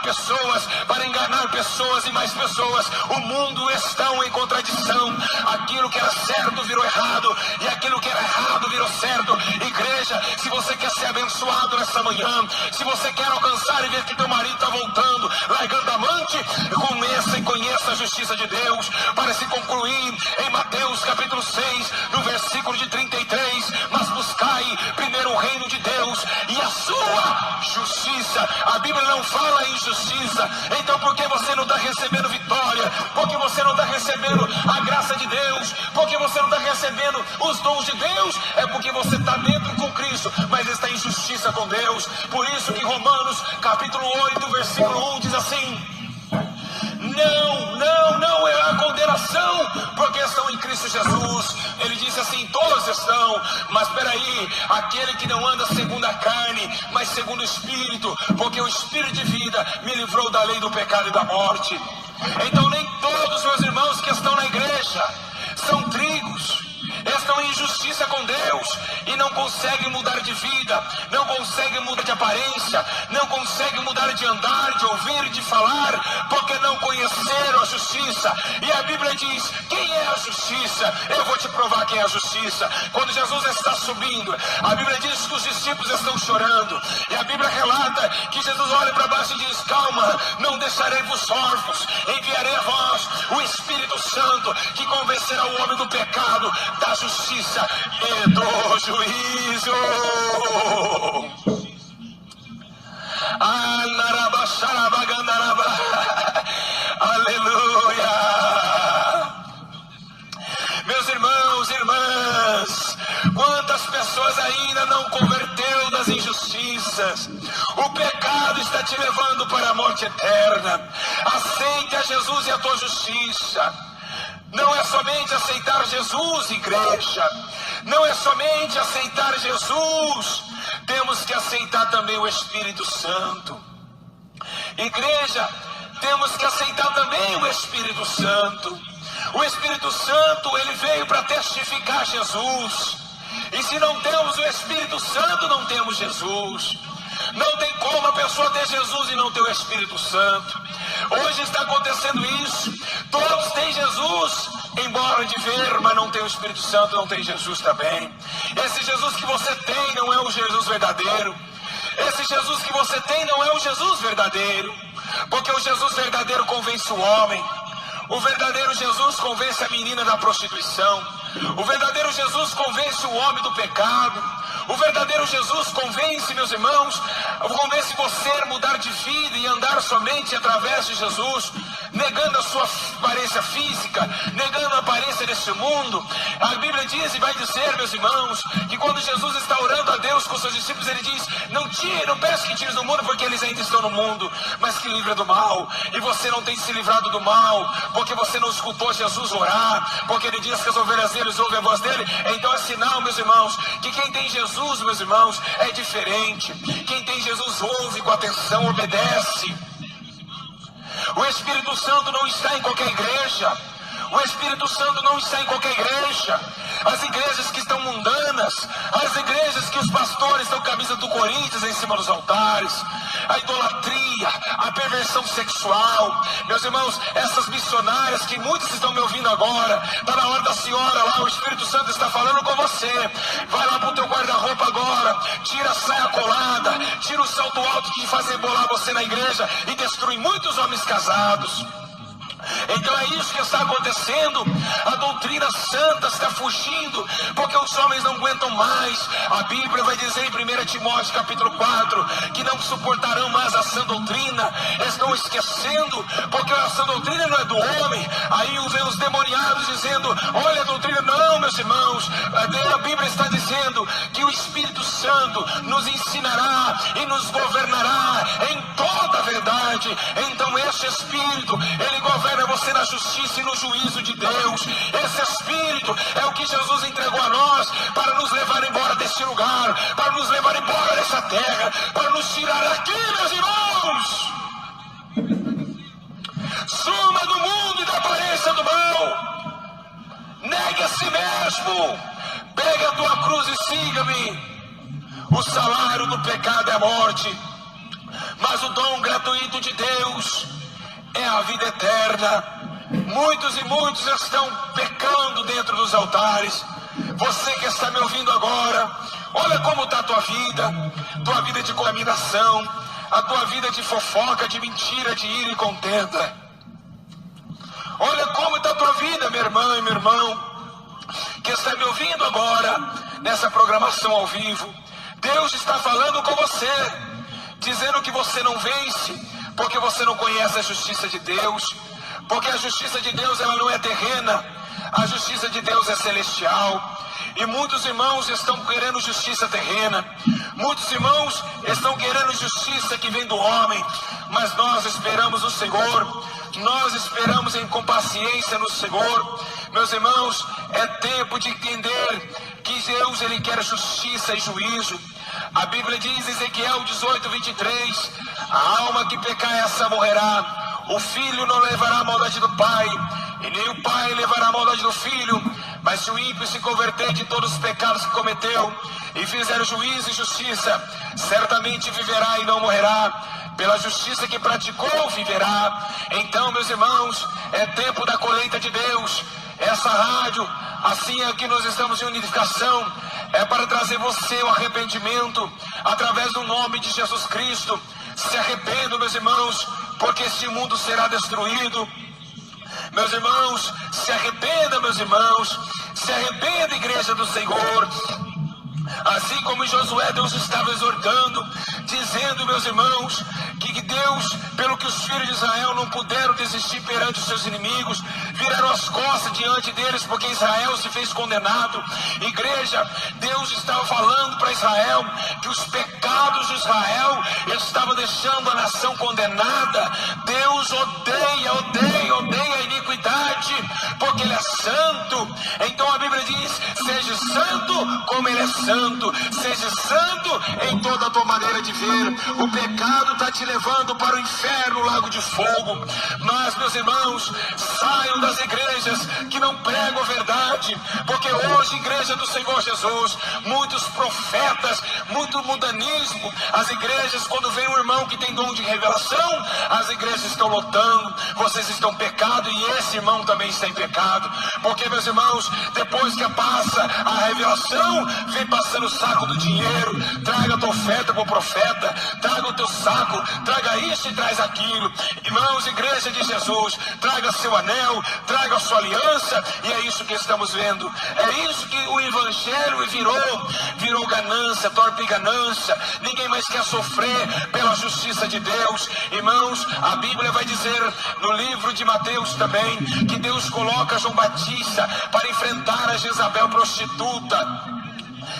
pessoas e mais pessoas. O mundo está em contradição. Aquilo que era certo virou errado, e aquilo que era errado virou certo. Igreja, se você quer ser abençoado nessa manhã, se você quer alcançar e ver que teu marido está voltando, largando amante, começa e conheça a justiça de Deus, para se concluir em Mateus capítulo 6, no versículo de 33, mas buscai primeiro o reino de Deus e a sua justiça. A Bíblia não fala em justiça. Então por que você não está recebendo vitória? Por que você não está recebendo a graça de Deus? Por que você não está recebendo os dons de Deus? É porque você está dentro com Cristo, mas está em justiça com Deus. Por isso que Romanos capítulo 8, versículo 1 diz assim: não é a condenação, porque estão em Cristo Jesus. Ele disse assim: todos estão, mas espera aí, aquele que não anda segundo a carne, mas segundo o Espírito, porque o Espírito de vida me livrou da lei do pecado e da morte. Então nem todos, meus irmãos, que estão na igreja são trigos, estão em justiça com Deus e não consegue mudar de vida, não consegue mudar de aparência, não consegue mudar de andar, de ouvir, de falar, porque não conheceram a justiça. E a Bíblia diz: quem é a justiça? Eu vou te provar quem é a justiça. Quando Jesus está subindo, a Bíblia diz que os discípulos estão chorando, e a Bíblia relata que Jesus olha para baixo e diz: calma, não deixarei-vos órfãos, enviarei a vós o Espírito Santo, que convencerá o homem do pecado, da justiça e do juízo. Aleluia. Meus irmãos e irmãs, quantas pessoas ainda não converteu das injustiças? O pecado está te levando para a morte eterna. Aceite a Jesus e a tua justiça. Não é somente aceitar Jesus, igreja. Não é somente aceitar Jesus. Temos que aceitar também o Espírito Santo. Igreja, temos que aceitar também o Espírito Santo. O Espírito Santo, ele veio para testificar Jesus. E se não temos o Espírito Santo, não temos Jesus. Não tem como a pessoa ter Jesus e não ter o Espírito Santo. Hoje está acontecendo isso. Todos têm Jesus, embora de ver, mas não tem o Espírito Santo, não tem Jesus também. Esse Jesus que você tem não é o Jesus verdadeiro. Esse Jesus que você tem não é o Jesus verdadeiro. Porque o Jesus verdadeiro convence o homem. O verdadeiro Jesus convence a menina da prostituição. O verdadeiro Jesus convence o homem do pecado. O verdadeiro Jesus convence, meus irmãos, convence você a mudar de vida e andar somente através de Jesus, negando a sua aparência física, negando a aparência deste mundo. A Bíblia diz e vai dizer, meus irmãos, que quando Jesus está orando a Deus com seus discípulos, ele diz: não peço que tires do mundo, porque eles ainda estão no mundo, mas que livra do mal. E você não tem se livrado do mal, porque você não escutou Jesus orar, porque ele diz que as ovelhas deles ouvem a voz dele. Então é sinal, meus irmãos, que quem tem Jesus, meus irmãos, é diferente. Quem tem Jesus ouve com atenção, obedece. O Espírito Santo não está em qualquer igreja. O Espírito Santo não está em qualquer igreja. As igrejas que estão mundanas, as igrejas que os pastores estão com a camisa do Corinthians em cima dos altares, a idolatria, a perversão sexual. Meus irmãos, essas missionárias que muitos estão me ouvindo agora, está na hora da senhora lá, o Espírito Santo está falando com você. Vai lá para o teu guarda-roupa agora, tira a saia colada, tira o salto alto que faz rebolar você na igreja e destrui muitos homens casados. Então é isso que está acontecendo. A doutrina santa está fugindo, porque os homens não aguentam mais. A Bíblia vai dizer em 1 Timóteo capítulo 4 que não suportarão mais a sã doutrina. Estão esquecendo, porque a sã doutrina não é do homem. Aí vem os demoniados dizendo: olha a doutrina. Não, meus irmãos, a Bíblia está dizendo que o Espírito Santo nos ensinará e nos governará em toda a verdade. Então este Espírito, ele governa você na justiça e no juízo de Deus. Esse Espírito é o que Jesus entregou a nós para nos levar embora deste lugar, para nos levar embora dessa terra, para nos tirar aqui, meus irmãos. Suma do mundo e da aparência do mal. Negue a si mesmo. Pegue a tua cruz e siga-me. O salário do pecado é a morte, mas o dom gratuito de Deus é a vida eterna. Muitos e muitos estão pecando dentro dos altares. Você que está me ouvindo agora, olha como está a tua vida de contaminação, a tua vida de fofoca, de mentira, de ira e contenda. Olha como está a tua vida, minha irmã e meu irmão, que está me ouvindo agora, nessa programação ao vivo. Deus está falando com você, dizendo que você não vence, porque você não conhece a justiça de Deus. Porque a justiça de Deus, ela não é terrena, a justiça de Deus é celestial. E muitos irmãos estão querendo justiça terrena, muitos irmãos estão querendo justiça que vem do homem. Mas nós esperamos o Senhor, nós esperamos com paciência no Senhor. Meus irmãos, é tempo de entender que Deus, ele quer justiça e juízo. A Bíblia diz em Ezequiel 18:23, a alma que pecar, essa morrerá. O filho não levará a maldade do pai, e nem o pai levará a maldade do filho, Mas se o ímpio se converter de todos os pecados que cometeu e fizer juízo e justiça, certamente viverá e não morrerá. Pela justiça que praticou, viverá. Então, meus irmãos, é tempo da colheita de Deus. Essa rádio, assim é que nós estamos em unificação, é para trazer você o arrependimento através do nome de Jesus Cristo. Se arrependam, meus irmãos, porque este mundo será destruído. Meus irmãos, se arrependam, meus irmãos, se arrependa, igreja do Senhor. Assim como em Josué, Deus estava exortando, dizendo, meus irmãos, que Deus, pelo que os filhos de Israel não puderam desistir perante os seus inimigos, viraram as costas diante deles, porque Israel se fez condenado. Igreja, Deus estava falando para Israel que os pecados de Israel estavam deixando a nação condenada. Deus odeia a iniquidade, porque Ele é santo. Então a Bíblia diz: seja santo como Ele é santo, seja santo em toda a tua maneira de ver. O pecado está te levando para o inferno, o lago de fogo. Mas, meus irmãos, saiam das igrejas que não pregam a verdade, porque hoje, igreja do Senhor Jesus, muitos profetas, muito mundanismo. As igrejas, quando vem um irmão que tem dom de revelação, as igrejas estão lotando. Vocês estão em pecado e esse irmão também está em pecado, porque, meus irmãos, depois que passa a revelação, vem passando o saco do dinheiro. Traga a tua oferta para o profeta, traga o teu saco, traga isso e traz aquilo. Irmãos, igreja de Jesus, traga seu anel, traga a sua aliança, e é isso que estamos vendo. É isso que o evangelho virou ganância, torpe ganância. Ninguém mais quer sofrer pela justiça de Deus. Irmãos, a Bíblia vai dizer no livro de Mateus também, que Deus coloca João Batista para enfrentar a Jezabel prostituta.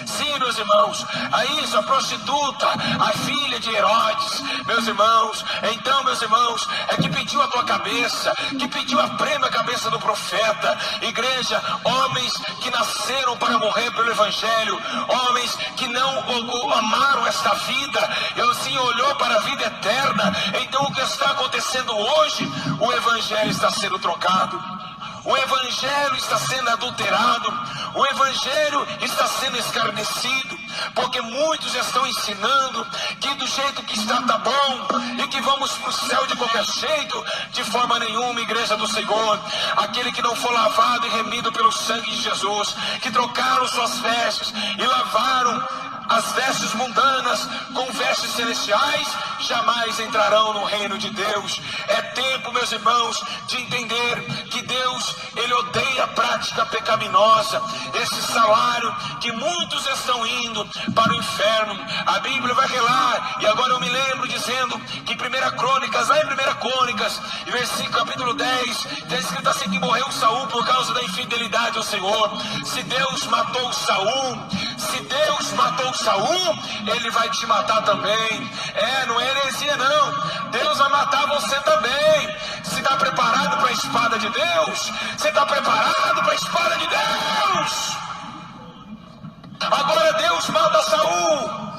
Sim, meus irmãos, a prostituta, a filha de Herodes, meus irmãos. Então, meus irmãos, é que pediu a tua cabeça, que pediu a prêmio a cabeça do profeta. Igreja, homens que nasceram para morrer pelo evangelho, homens que não amaram esta vida, e sim olhou para a vida eterna. Então, o que está acontecendo hoje? O evangelho está sendo trocado. O evangelho está sendo adulterado, o evangelho está sendo escarnecido, porque muitos estão ensinando que do jeito que está bom, e que vamos para o céu de qualquer jeito. De forma nenhuma, igreja do Senhor. Aquele que não for lavado e remido pelo sangue de Jesus, que trocaram suas vestes e lavaram as vestes mundanas com vestes celestiais, jamais entrarão no reino de Deus. É tempo, meus irmãos, de entender que Deus, Ele odeia a prática pecaminosa, esse salário que muitos estão indo para o inferno. A Bíblia vai relar, e agora eu me lembro dizendo que em 1 Crônicas, lá em 1 Crônicas, versículo capítulo 10, está escrito assim, que morreu Saul por causa da infidelidade ao Senhor. Se Deus matou Saul, Ele vai te matar também. Não é heresia não. Deus vai matar você também. Você está preparado para a espada de Deus? Você está preparado para a espada de Deus? Agora Deus mata Saul.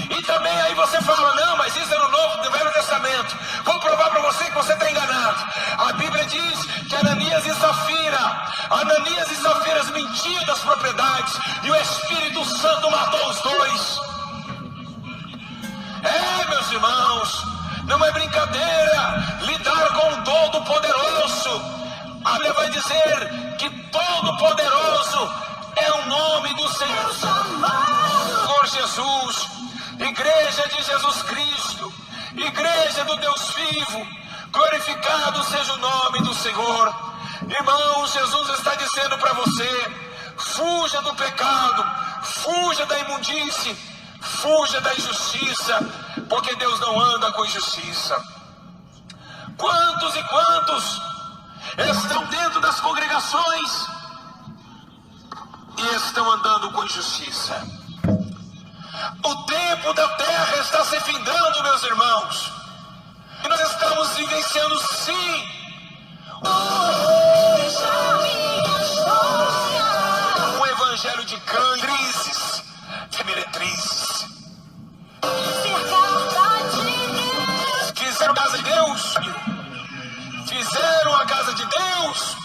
E também aí você fala, não, mas isso é no Novo, no Velho Testamento. Vou provar para você que você está enganado. A Bíblia diz que Ananias e Safira mentiam das propriedades, e o Espírito Santo matou os dois. Meus irmãos, não é brincadeira lidar com o Todo-Poderoso. A Bíblia vai dizer que Todo-Poderoso é o nome do Senhor Jesus. Igreja de Jesus Cristo, igreja do Deus vivo, glorificado seja o nome do Senhor. Irmãos, Jesus está dizendo para você: fuja do pecado, fuja da imundície, fuja da injustiça, porque Deus não anda com injustiça. Quantos e quantos estão dentro das congregações e estão andando com injustiça? O tempo da terra está se findando, meus irmãos, e nós estamos vivenciando sim um evangelho de crises, de meretrizes. Fizeram a casa de Deus, fizeram a casa de Deus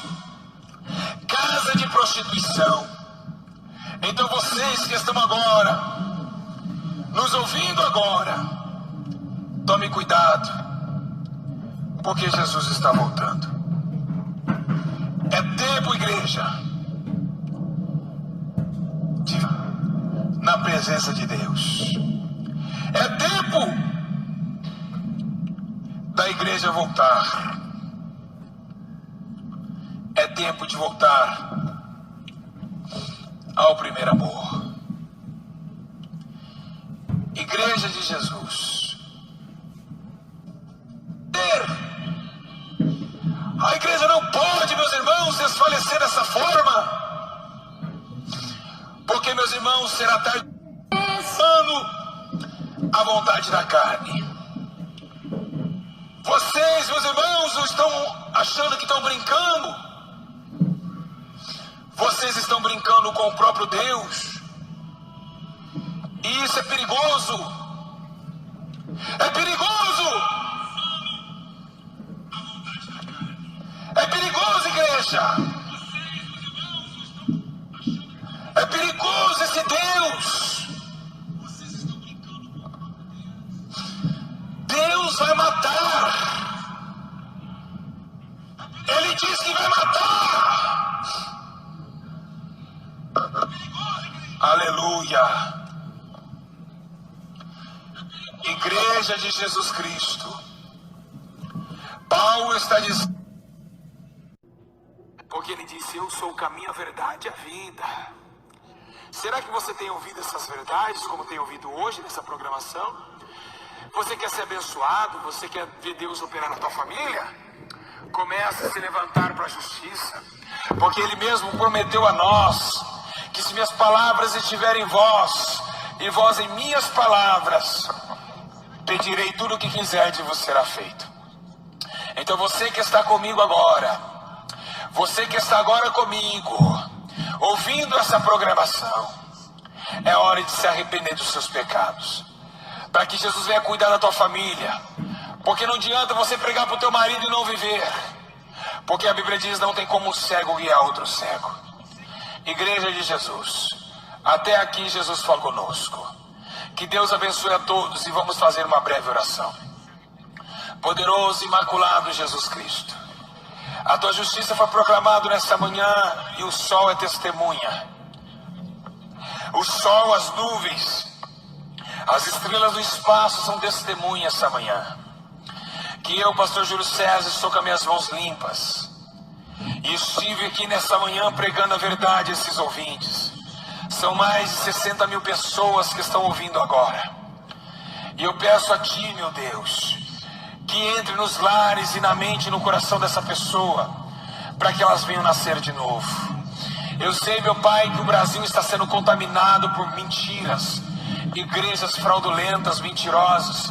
casa de prostituição. Então vocês que estão agora, nos ouvindo agora, tome cuidado, porque Jesus está voltando. É tempo, igreja, na presença de Deus. É tempo da igreja voltar. É tempo de voltar ao primeiro amor. Igreja de Jesus. A igreja não pode, meus irmãos, desfalecer dessa forma, porque, meus irmãos, será tarde a vontade da carne. Vocês, meus irmãos, estão achando que estão brincando. Vocês estão brincando com o próprio Deus. E isso é perigoso. É perigoso. É perigoso, igreja. É perigoso esse Deus. Deus vai matar. Ele diz que vai matar. Aleluia. Igreja de Jesus Cristo. Paulo está dizendo, porque ele disse: eu sou o caminho, a verdade e a vida. Será que você tem ouvido essas verdades como tem ouvido hoje nessa programação? Você quer ser abençoado? Você quer ver Deus operar na tua família? Comece a se levantar para a justiça, porque Ele mesmo prometeu a nós que se minhas palavras estiverem em vós e vós em minhas palavras, pedirei tudo o que quiserdes e vos será feito. Então você que está comigo agora, você que está agora comigo, ouvindo essa programação, é hora de se arrepender dos seus pecados, para que Jesus venha cuidar da tua família. Porque não adianta você pregar para o teu marido e não viver, porque a Bíblia diz: não tem como um cego guiar outro cego. Igreja de Jesus, até aqui Jesus falou conosco. Que Deus abençoe a todos, e vamos fazer uma breve oração. Poderoso e imaculado Jesus Cristo, a tua justiça foi proclamada nesta manhã, e o sol é testemunha. O sol, as nuvens, as estrelas do espaço são testemunhas essa manhã. Que eu, pastor Júlio César, estou com as minhas mãos limpas, e estive aqui nessa manhã pregando a verdade a esses ouvintes. São mais de 60 mil pessoas que estão ouvindo agora. E eu peço a Ti, meu Deus, que entre nos lares e na mente e no coração dessa pessoa, para que elas venham nascer de novo. Eu sei, meu Pai, que o Brasil está sendo contaminado por mentiras, igrejas fraudulentas, mentirosas,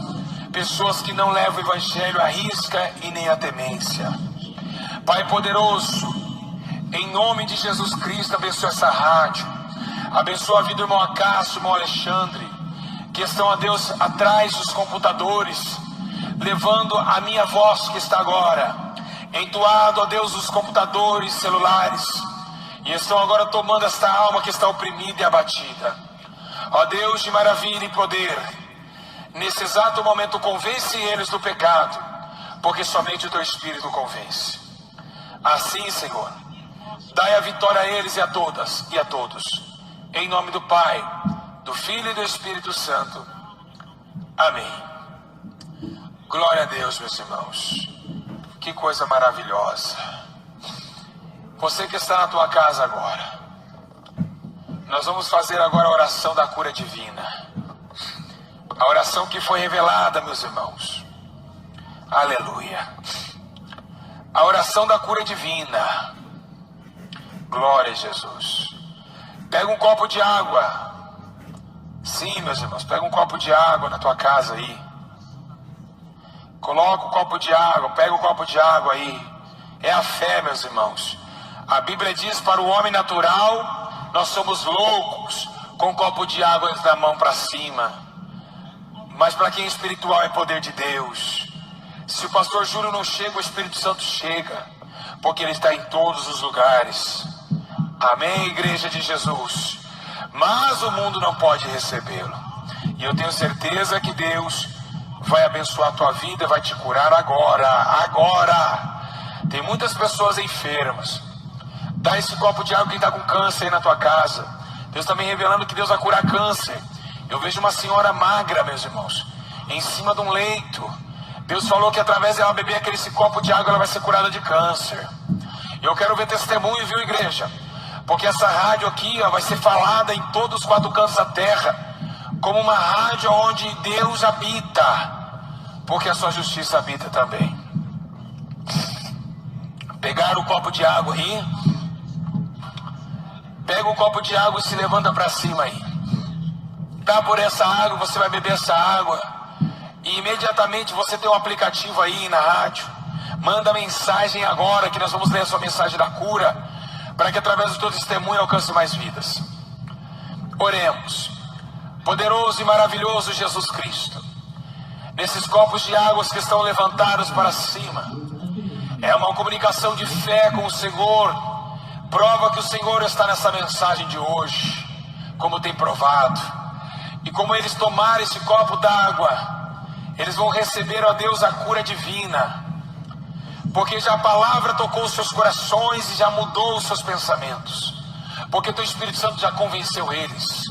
pessoas que não levam o Evangelho à risca e nem à temência. Pai poderoso, em nome de Jesus Cristo, abençoa essa rádio, abençoa a vida do irmão Acácio, irmão Alexandre, que estão, a Deus, atrás dos computadores, levando a minha voz que está agora, entoado, a Deus, os computadores, celulares, e estão agora tomando esta alma que está oprimida e abatida. Ó Deus de maravilha e poder, nesse exato momento convence eles do pecado, porque somente o Teu Espírito convence. Assim, Senhor, dai a vitória a eles e a todas e a todos, em nome do Pai, do Filho e do Espírito Santo. Amém. Glória a Deus, meus irmãos. Que coisa maravilhosa. Você que está na tua casa agora, nós vamos fazer agora a oração da cura divina. A oração que foi revelada, meus irmãos. Aleluia. A oração da cura divina. Glória a Jesus. Pega um copo de água. Sim, meus irmãos, pega um copo de água na tua casa aí. Coloca o copo de água, pega o copo de água aí. É a fé, meus irmãos. A Bíblia diz: para o homem natural, nós somos loucos, com um copo de água da mão para cima. Mas para quem é espiritual é poder de Deus. Se o pastor Júlio não chega, o Espírito Santo chega, porque Ele está em todos os lugares. Amém, igreja de Jesus? Mas o mundo não pode recebê-lo. E eu tenho certeza que Deus vai abençoar a tua vida, vai te curar agora. Tem muitas pessoas enfermas. Dá esse copo de água quem está com câncer aí na tua casa. Deus também revelando que Deus vai curar câncer. Eu vejo uma senhora magra, meus irmãos, em cima de um leito. Deus falou que através dela beber esse copo de água ela vai ser curada de câncer. Eu quero ver testemunho, viu, igreja? Porque essa rádio aqui vai ser falada em todos os 4 cantos da terra, como uma rádio onde Deus habita, porque a sua justiça habita também. Pegar o copo de água aí, pega o copo de água e se levanta para cima aí. Dá por essa água, você vai beber essa água, e imediatamente você tem um aplicativo aí na rádio. Manda mensagem agora, que nós vamos ler a sua mensagem da cura, para que através do teu testemunho alcance mais vidas. Oremos. Poderoso e maravilhoso Jesus Cristo, nesses copos de águas que estão levantados para cima, é uma comunicação de fé com o Senhor. Prova que o Senhor está nessa mensagem de hoje, como tem provado. E como eles tomarem esse copo d'água, eles vão receber, ó Deus, a cura divina, porque já a palavra tocou os seus corações e já mudou os seus pensamentos, porque o teu Espírito Santo já convenceu eles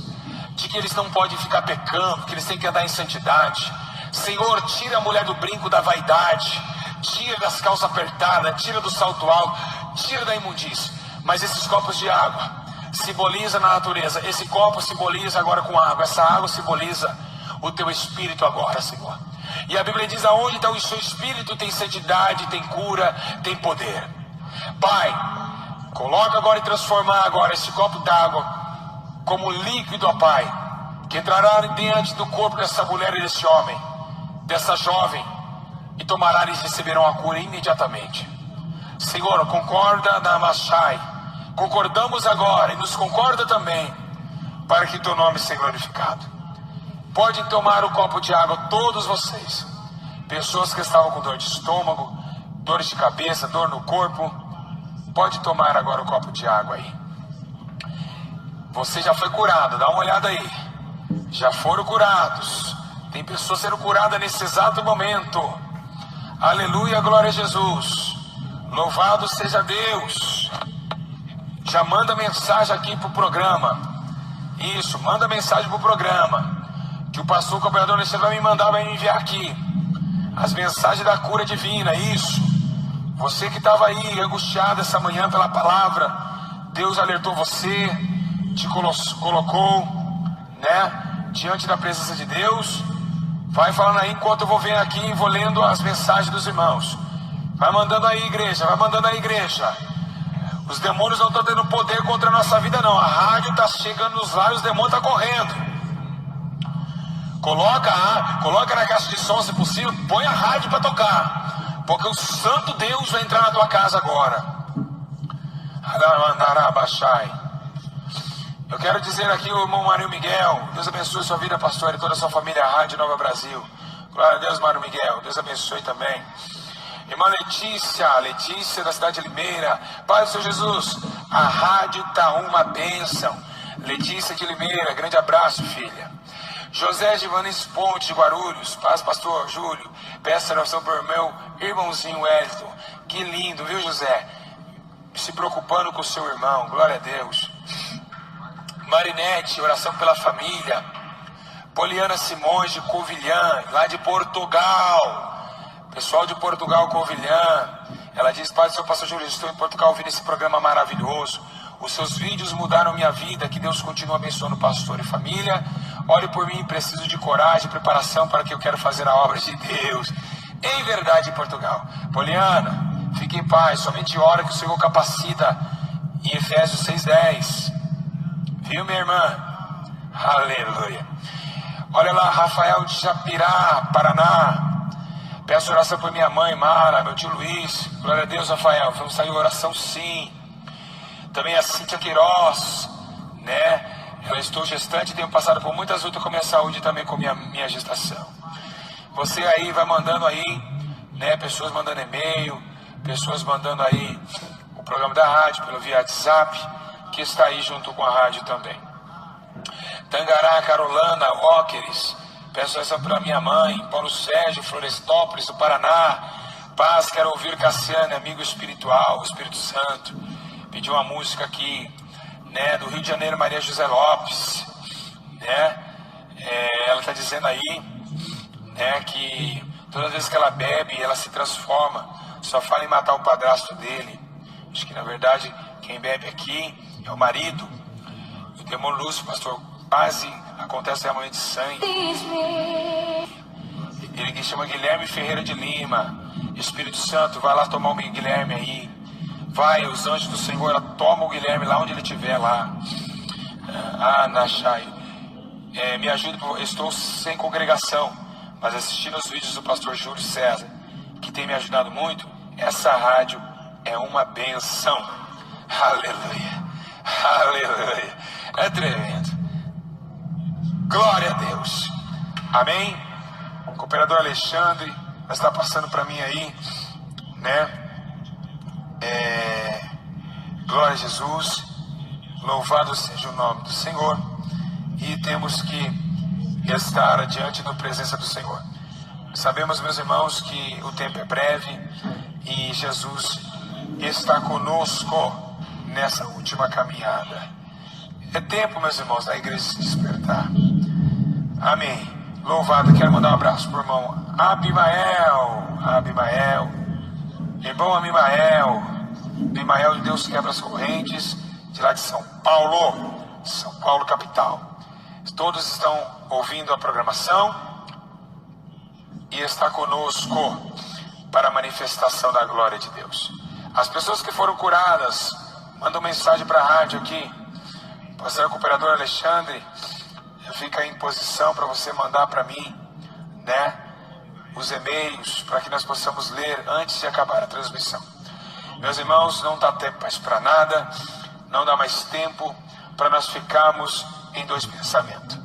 de que eles não podem ficar pecando, que eles têm que andar em santidade. Senhor, tira a mulher do brinco da vaidade, tira das calças apertadas, tira do salto alto, tira da imundícia. Mas esses copos de água simboliza na natureza. Esse copo simboliza agora com água, essa água simboliza o teu Espírito agora, Senhor. E a Bíblia diz: aonde está o seu Espírito tem santidade, tem cura, tem poder. Pai, coloca agora e transformar agora esse copo d'água como líquido, ó Pai, que entrará diante do corpo dessa mulher e desse homem, dessa jovem, e tomará e receberão a cura imediatamente. Senhor, concorda na Machai, concordamos agora e nos concorda também, para que teu nome seja glorificado. Podem tomar o copo de água, todos vocês, pessoas que estavam com dor de estômago, dores de cabeça, dor no corpo, pode tomar agora o copo de água aí. Você já foi curado, dá uma olhada aí. Já foram curados. Tem pessoas sendo curadas nesse exato momento. Aleluia, glória a Jesus. Louvado seja Deus. Já manda mensagem aqui pro programa. Isso, manda mensagem pro programa, que o pastor, o cooperador Alexandre vai me mandar, vai me enviar aqui as mensagens da cura divina. Isso. Você que estava aí angustiado essa manhã pela palavra, Deus alertou você, te colocou, né, diante da presença de Deus. Vai falando aí enquanto eu vou vendo aqui e vou lendo as mensagens dos irmãos. Vai mandando aí, igreja, vai mandando aí, igreja. Os demônios não estão tendo poder contra a nossa vida, não. A rádio está chegando nos lares, os demônios estão correndo. Coloca na caixa de som, se possível, põe a rádio para tocar, porque o santo Deus vai entrar na tua casa agora. Eu quero dizer aqui, o irmão Mário Miguel, Deus abençoe sua vida, pastor, e toda a sua família, a Rádio Nova Brasil. Glória a Deus, Mário Miguel, Deus abençoe também. Irmã Letícia da cidade de Limeira, Pai do Senhor Jesus, a rádio está uma bênção. Letícia de Limeira, grande abraço, filha. José Givanes Ponte de Guarulhos, paz, pastor Júlio, peço oração por meu irmãozinho Wellington. Que lindo, viu, José? Se preocupando com o seu irmão, glória a Deus. Marinete, oração pela família. Poliana Simões de Covilhã, lá de Portugal. Pessoal de Portugal, Covilhã. Ela diz: Pai do Senhor, pastor Júlio, estou em Portugal ouvindo esse programa maravilhoso. Os seus vídeos mudaram minha vida. Que Deus continue abençoando o pastor e família. Ore por mim, preciso de coragem e preparação para que eu quero fazer a obra de Deus. Em verdade, em Portugal. Poliana, fique em paz. Somente ora que o Senhor capacita. Em Efésios 6:10. Viu, minha irmã? Aleluia. Olha lá, Rafael de Japirá, Paraná. Peço oração por minha mãe, Mara, meu tio Luiz. Glória a Deus, Rafael. Vamos sair em oração, sim. Também a Cíntia Queiroz, né? Eu estou gestante, tenho passado por muitas lutas com minha saúde e também com minha gestação. Você aí vai mandando aí, né? Pessoas mandando e-mail, pessoas mandando aí o programa da rádio pelo via WhatsApp. que está aí junto com a rádio também. Tangará, Carolina, Óqueres, peço essa para minha mãe. Paulo Sérgio, Florestópolis, do Paraná. Paz, quero ouvir Cassiane, amigo espiritual, Espírito Santo. Pediu uma música aqui, né, do Rio de Janeiro, Maria José Lopes, né? Ela está dizendo aí, né, que todas as vezes que ela bebe, ela se transforma, só fala em matar o padrasto dele. Acho que na verdade quem bebe aqui é o marido. O demônio Lúcio, pastor, quase acontece derramamento de sangue. Ele que chama Guilherme Ferreira de Lima. Espírito Santo, vai lá tomar o Guilherme aí. Vai, os anjos do Senhor, ela toma o Guilherme lá onde ele estiver lá. Nachai. Me ajude, estou sem congregação, mas assistindo os vídeos do pastor Júlio César, que tem me ajudado muito. Essa rádio é uma benção. Aleluia, aleluia, é tremendo. Glória a Deus, amém. O cooperador Alexandre está passando para mim aí, né? Glória a Jesus, louvado seja o nome do Senhor. E temos que estar diante da presença do Senhor. Sabemos, meus irmãos, que o tempo é breve e Jesus está conosco nessa última caminhada. É tempo, meus irmãos, da igreja se despertar. Amém. Louvado. Quero mandar um abraço para o irmão Abimael, irmão Abimael de Deus quebra as correntes, de lá de São Paulo capital. Todos estão ouvindo a programação e está conosco para a manifestação da glória de Deus. As pessoas que foram curadas, mandam mensagem para a rádio aqui. Pastor Cooperador Alexandre, fica em posição para você mandar para mim, né, os e-mails, para que nós possamos ler antes de acabar a transmissão. Meus irmãos, não dá tempo mais para nada, não dá mais tempo para nós ficarmos em dois pensamentos.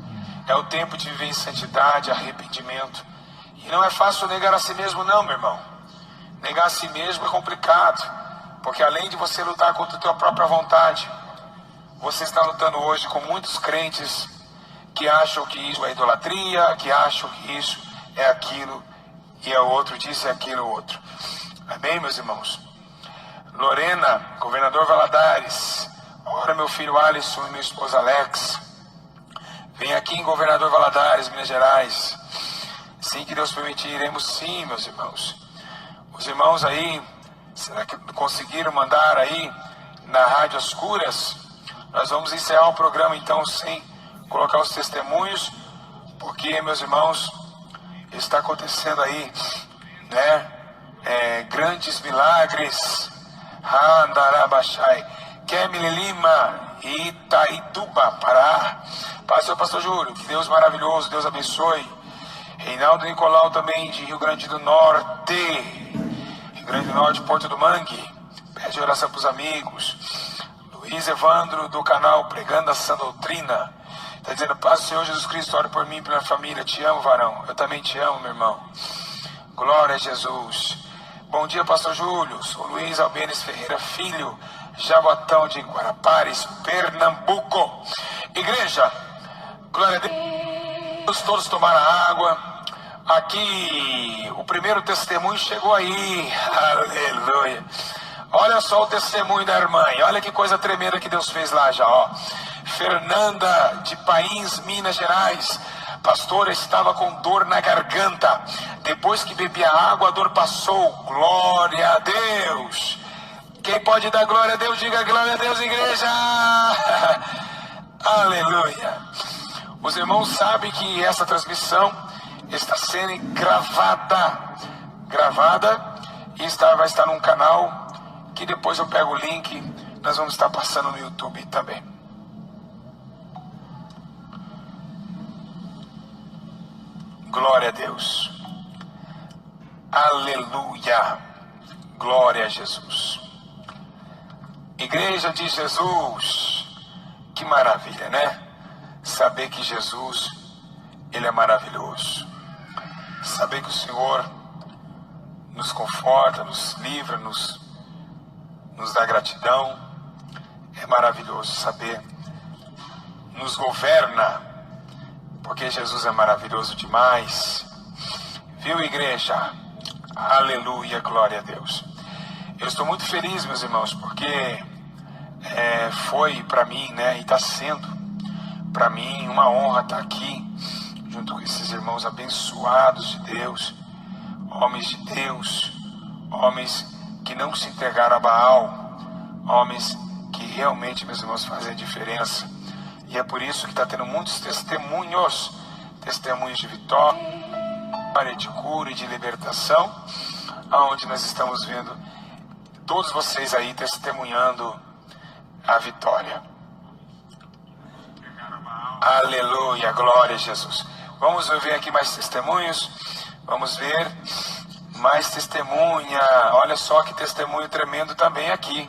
É o tempo de viver em santidade, arrependimento. E não é fácil negar a si mesmo, não, meu irmão. Negar a si mesmo é complicado, porque além de você lutar contra a tua própria vontade, você está lutando hoje com muitos crentes que acham que isso é idolatria, que acham que isso é aquilo, e é outro, disse aquilo outro. Amém, meus irmãos? Lorena, governador Valadares, ora meu filho Alisson e minha esposa Alex, vem aqui em governador Valadares, Minas Gerais. Sim, que Deus permitir, iremos sim, meus irmãos. Os irmãos aí, será que conseguiram mandar aí na Rádio As Curas? Nós vamos encerrar o programa então sem colocar os testemunhos, porque, meus irmãos, está acontecendo aí, né, grandes milagres. Andarabachai, Kemile Lima, Itaituba, Pará. Paz, seu pastor Júlio, que Deus maravilhoso, Deus abençoe. Reinaldo Nicolau também de Rio Grande do Norte, Rio Grande do Norte, Porto do Mangue, pede oração para os amigos. Luiz Evandro do canal Pregando a Sã Doutrina, está dizendo: paz do Senhor Jesus Cristo, ore por mim e pela família, te amo, varão. Eu também te amo, meu irmão. Glória a Jesus. Bom dia, pastor Júlio. Sou Luiz Albenes Ferreira Filho, Jaboatão de Guarapares, Pernambuco. Igreja, glória a Deus, todos tomaram água. Aqui, o primeiro testemunho chegou aí. Aleluia. Olha só o testemunho da irmã. Olha que coisa tremenda que Deus fez lá já, ó. Fernanda, de Pains, Minas Gerais. Pastor, estava com dor na garganta. Depois que bebi a água, a dor passou. Glória a Deus. Quem pode dar glória a Deus, diga glória a Deus, igreja. Aleluia. Os irmãos sabem que essa transmissão está sendo gravada e vai estar num canal que depois eu pego o link. Nós vamos estar passando no YouTube também. Glória a Deus. Aleluia. Glória a Jesus. Igreja de Jesus. Que maravilha, né? Saber que Jesus, Ele é maravilhoso. Saber que o Senhor nos conforta, nos livra, nos dá gratidão. É maravilhoso saber. Nos governa, porque Jesus é maravilhoso demais. Viu, igreja? Aleluia, glória a Deus. Eu estou muito feliz, meus irmãos, porque foi para mim, né, e está sendo para mim uma honra estar aqui junto com esses irmãos abençoados de Deus, homens de Deus, homens que não se entregaram a Baal, homens que realmente, meus irmãos, fazem a diferença. E é por isso que está tendo muitos testemunhos de vitória, de cura e de libertação, aonde nós estamos vendo todos vocês aí testemunhando a vitória. Aleluia, glória a Jesus. Vamos ver aqui mais testemunhos. Vamos ver mais testemunha. Olha só que testemunho tremendo também aqui.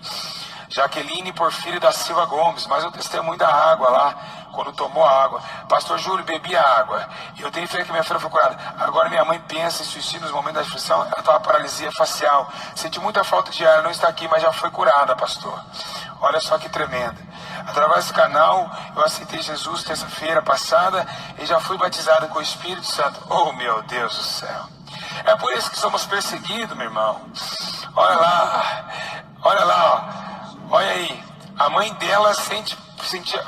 Jaqueline Porfírio da Silva Gomes, mais um testemunho da água lá, quando tomou a água. Pastor Júlio, bebi a água. Eu tenho fé que minha filha foi curada. Agora minha mãe pensa em suicídio nos momentos da aflição. Ela está uma paralisia facial. Senti muita falta de ar, ela não está aqui, mas já foi curada, pastor. Olha só que tremendo. Através desse canal, eu aceitei Jesus terça-feira passada e já fui batizado com o Espírito Santo. Oh, meu Deus do céu. É por isso que somos perseguidos, meu irmão. Olha lá, ó. Olha aí, a mãe dela sentia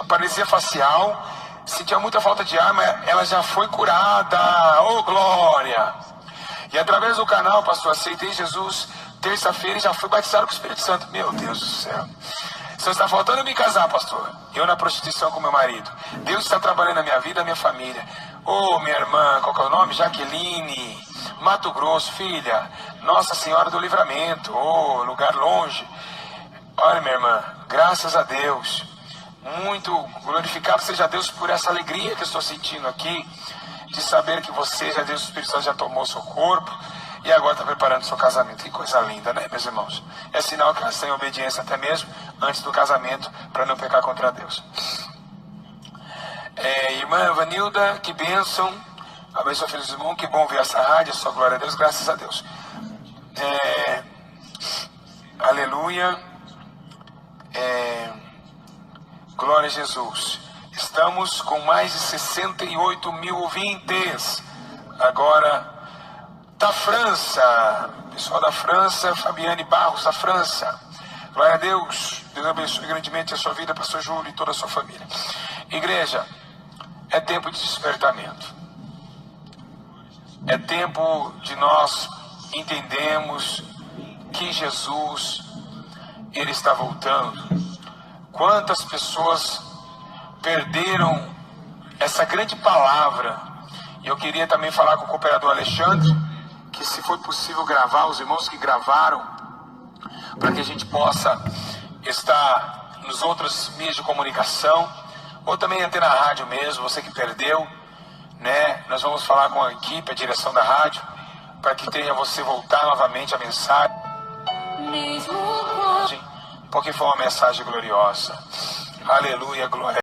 paralisia facial, sentia muita falta de ar, mas ela já foi curada. Oh, glória! E através do canal, pastor, aceitei Jesus terça-feira e já fui batizado com o Espírito Santo. Meu Deus do céu. Só está faltando me casar, pastor. Eu na prostituição com meu marido. Deus está trabalhando na minha vida, na minha família. Oh, minha irmã, qual que é o nome? Jaqueline, Mato Grosso, filha. Nossa Senhora do Livramento. Oh, lugar longe. Olha, minha irmã, graças a Deus, muito glorificado seja Deus por essa alegria que eu estou sentindo aqui, de saber que você, já Deus, o Espírito Santo já tomou seu corpo e agora está preparando seu casamento. Que coisa linda, né, meus irmãos? É sinal que elas têm obediência até mesmo antes do casamento, para não pecar contra Deus. Irmã Vanilda, que bênção, abençoa filhos do irmão, que bom ver essa rádio, só glória a Deus, graças a Deus. Aleluia. Glória a Jesus. Estamos com mais de 68 mil ouvintes. Agora da França, pessoal da França, Fabiane Barros da França. Glória a Deus. Deus abençoe grandemente a sua vida, pastor Júlio e toda a sua família. Igreja, é tempo de despertamento. É tempo de nós entendermos que Jesus, Ele está voltando. Quantas pessoas perderam essa grande palavra. E eu queria também falar com o cooperador Alexandre, que se for possível gravar, os irmãos que gravaram, para que a gente possa estar nos outros meios de comunicação, ou também até na rádio mesmo, você que perdeu, né? Nós vamos falar com a equipe, a direção da rádio, para que tenha você voltar novamente a mensagem, porque foi uma mensagem gloriosa. Aleluia, glória.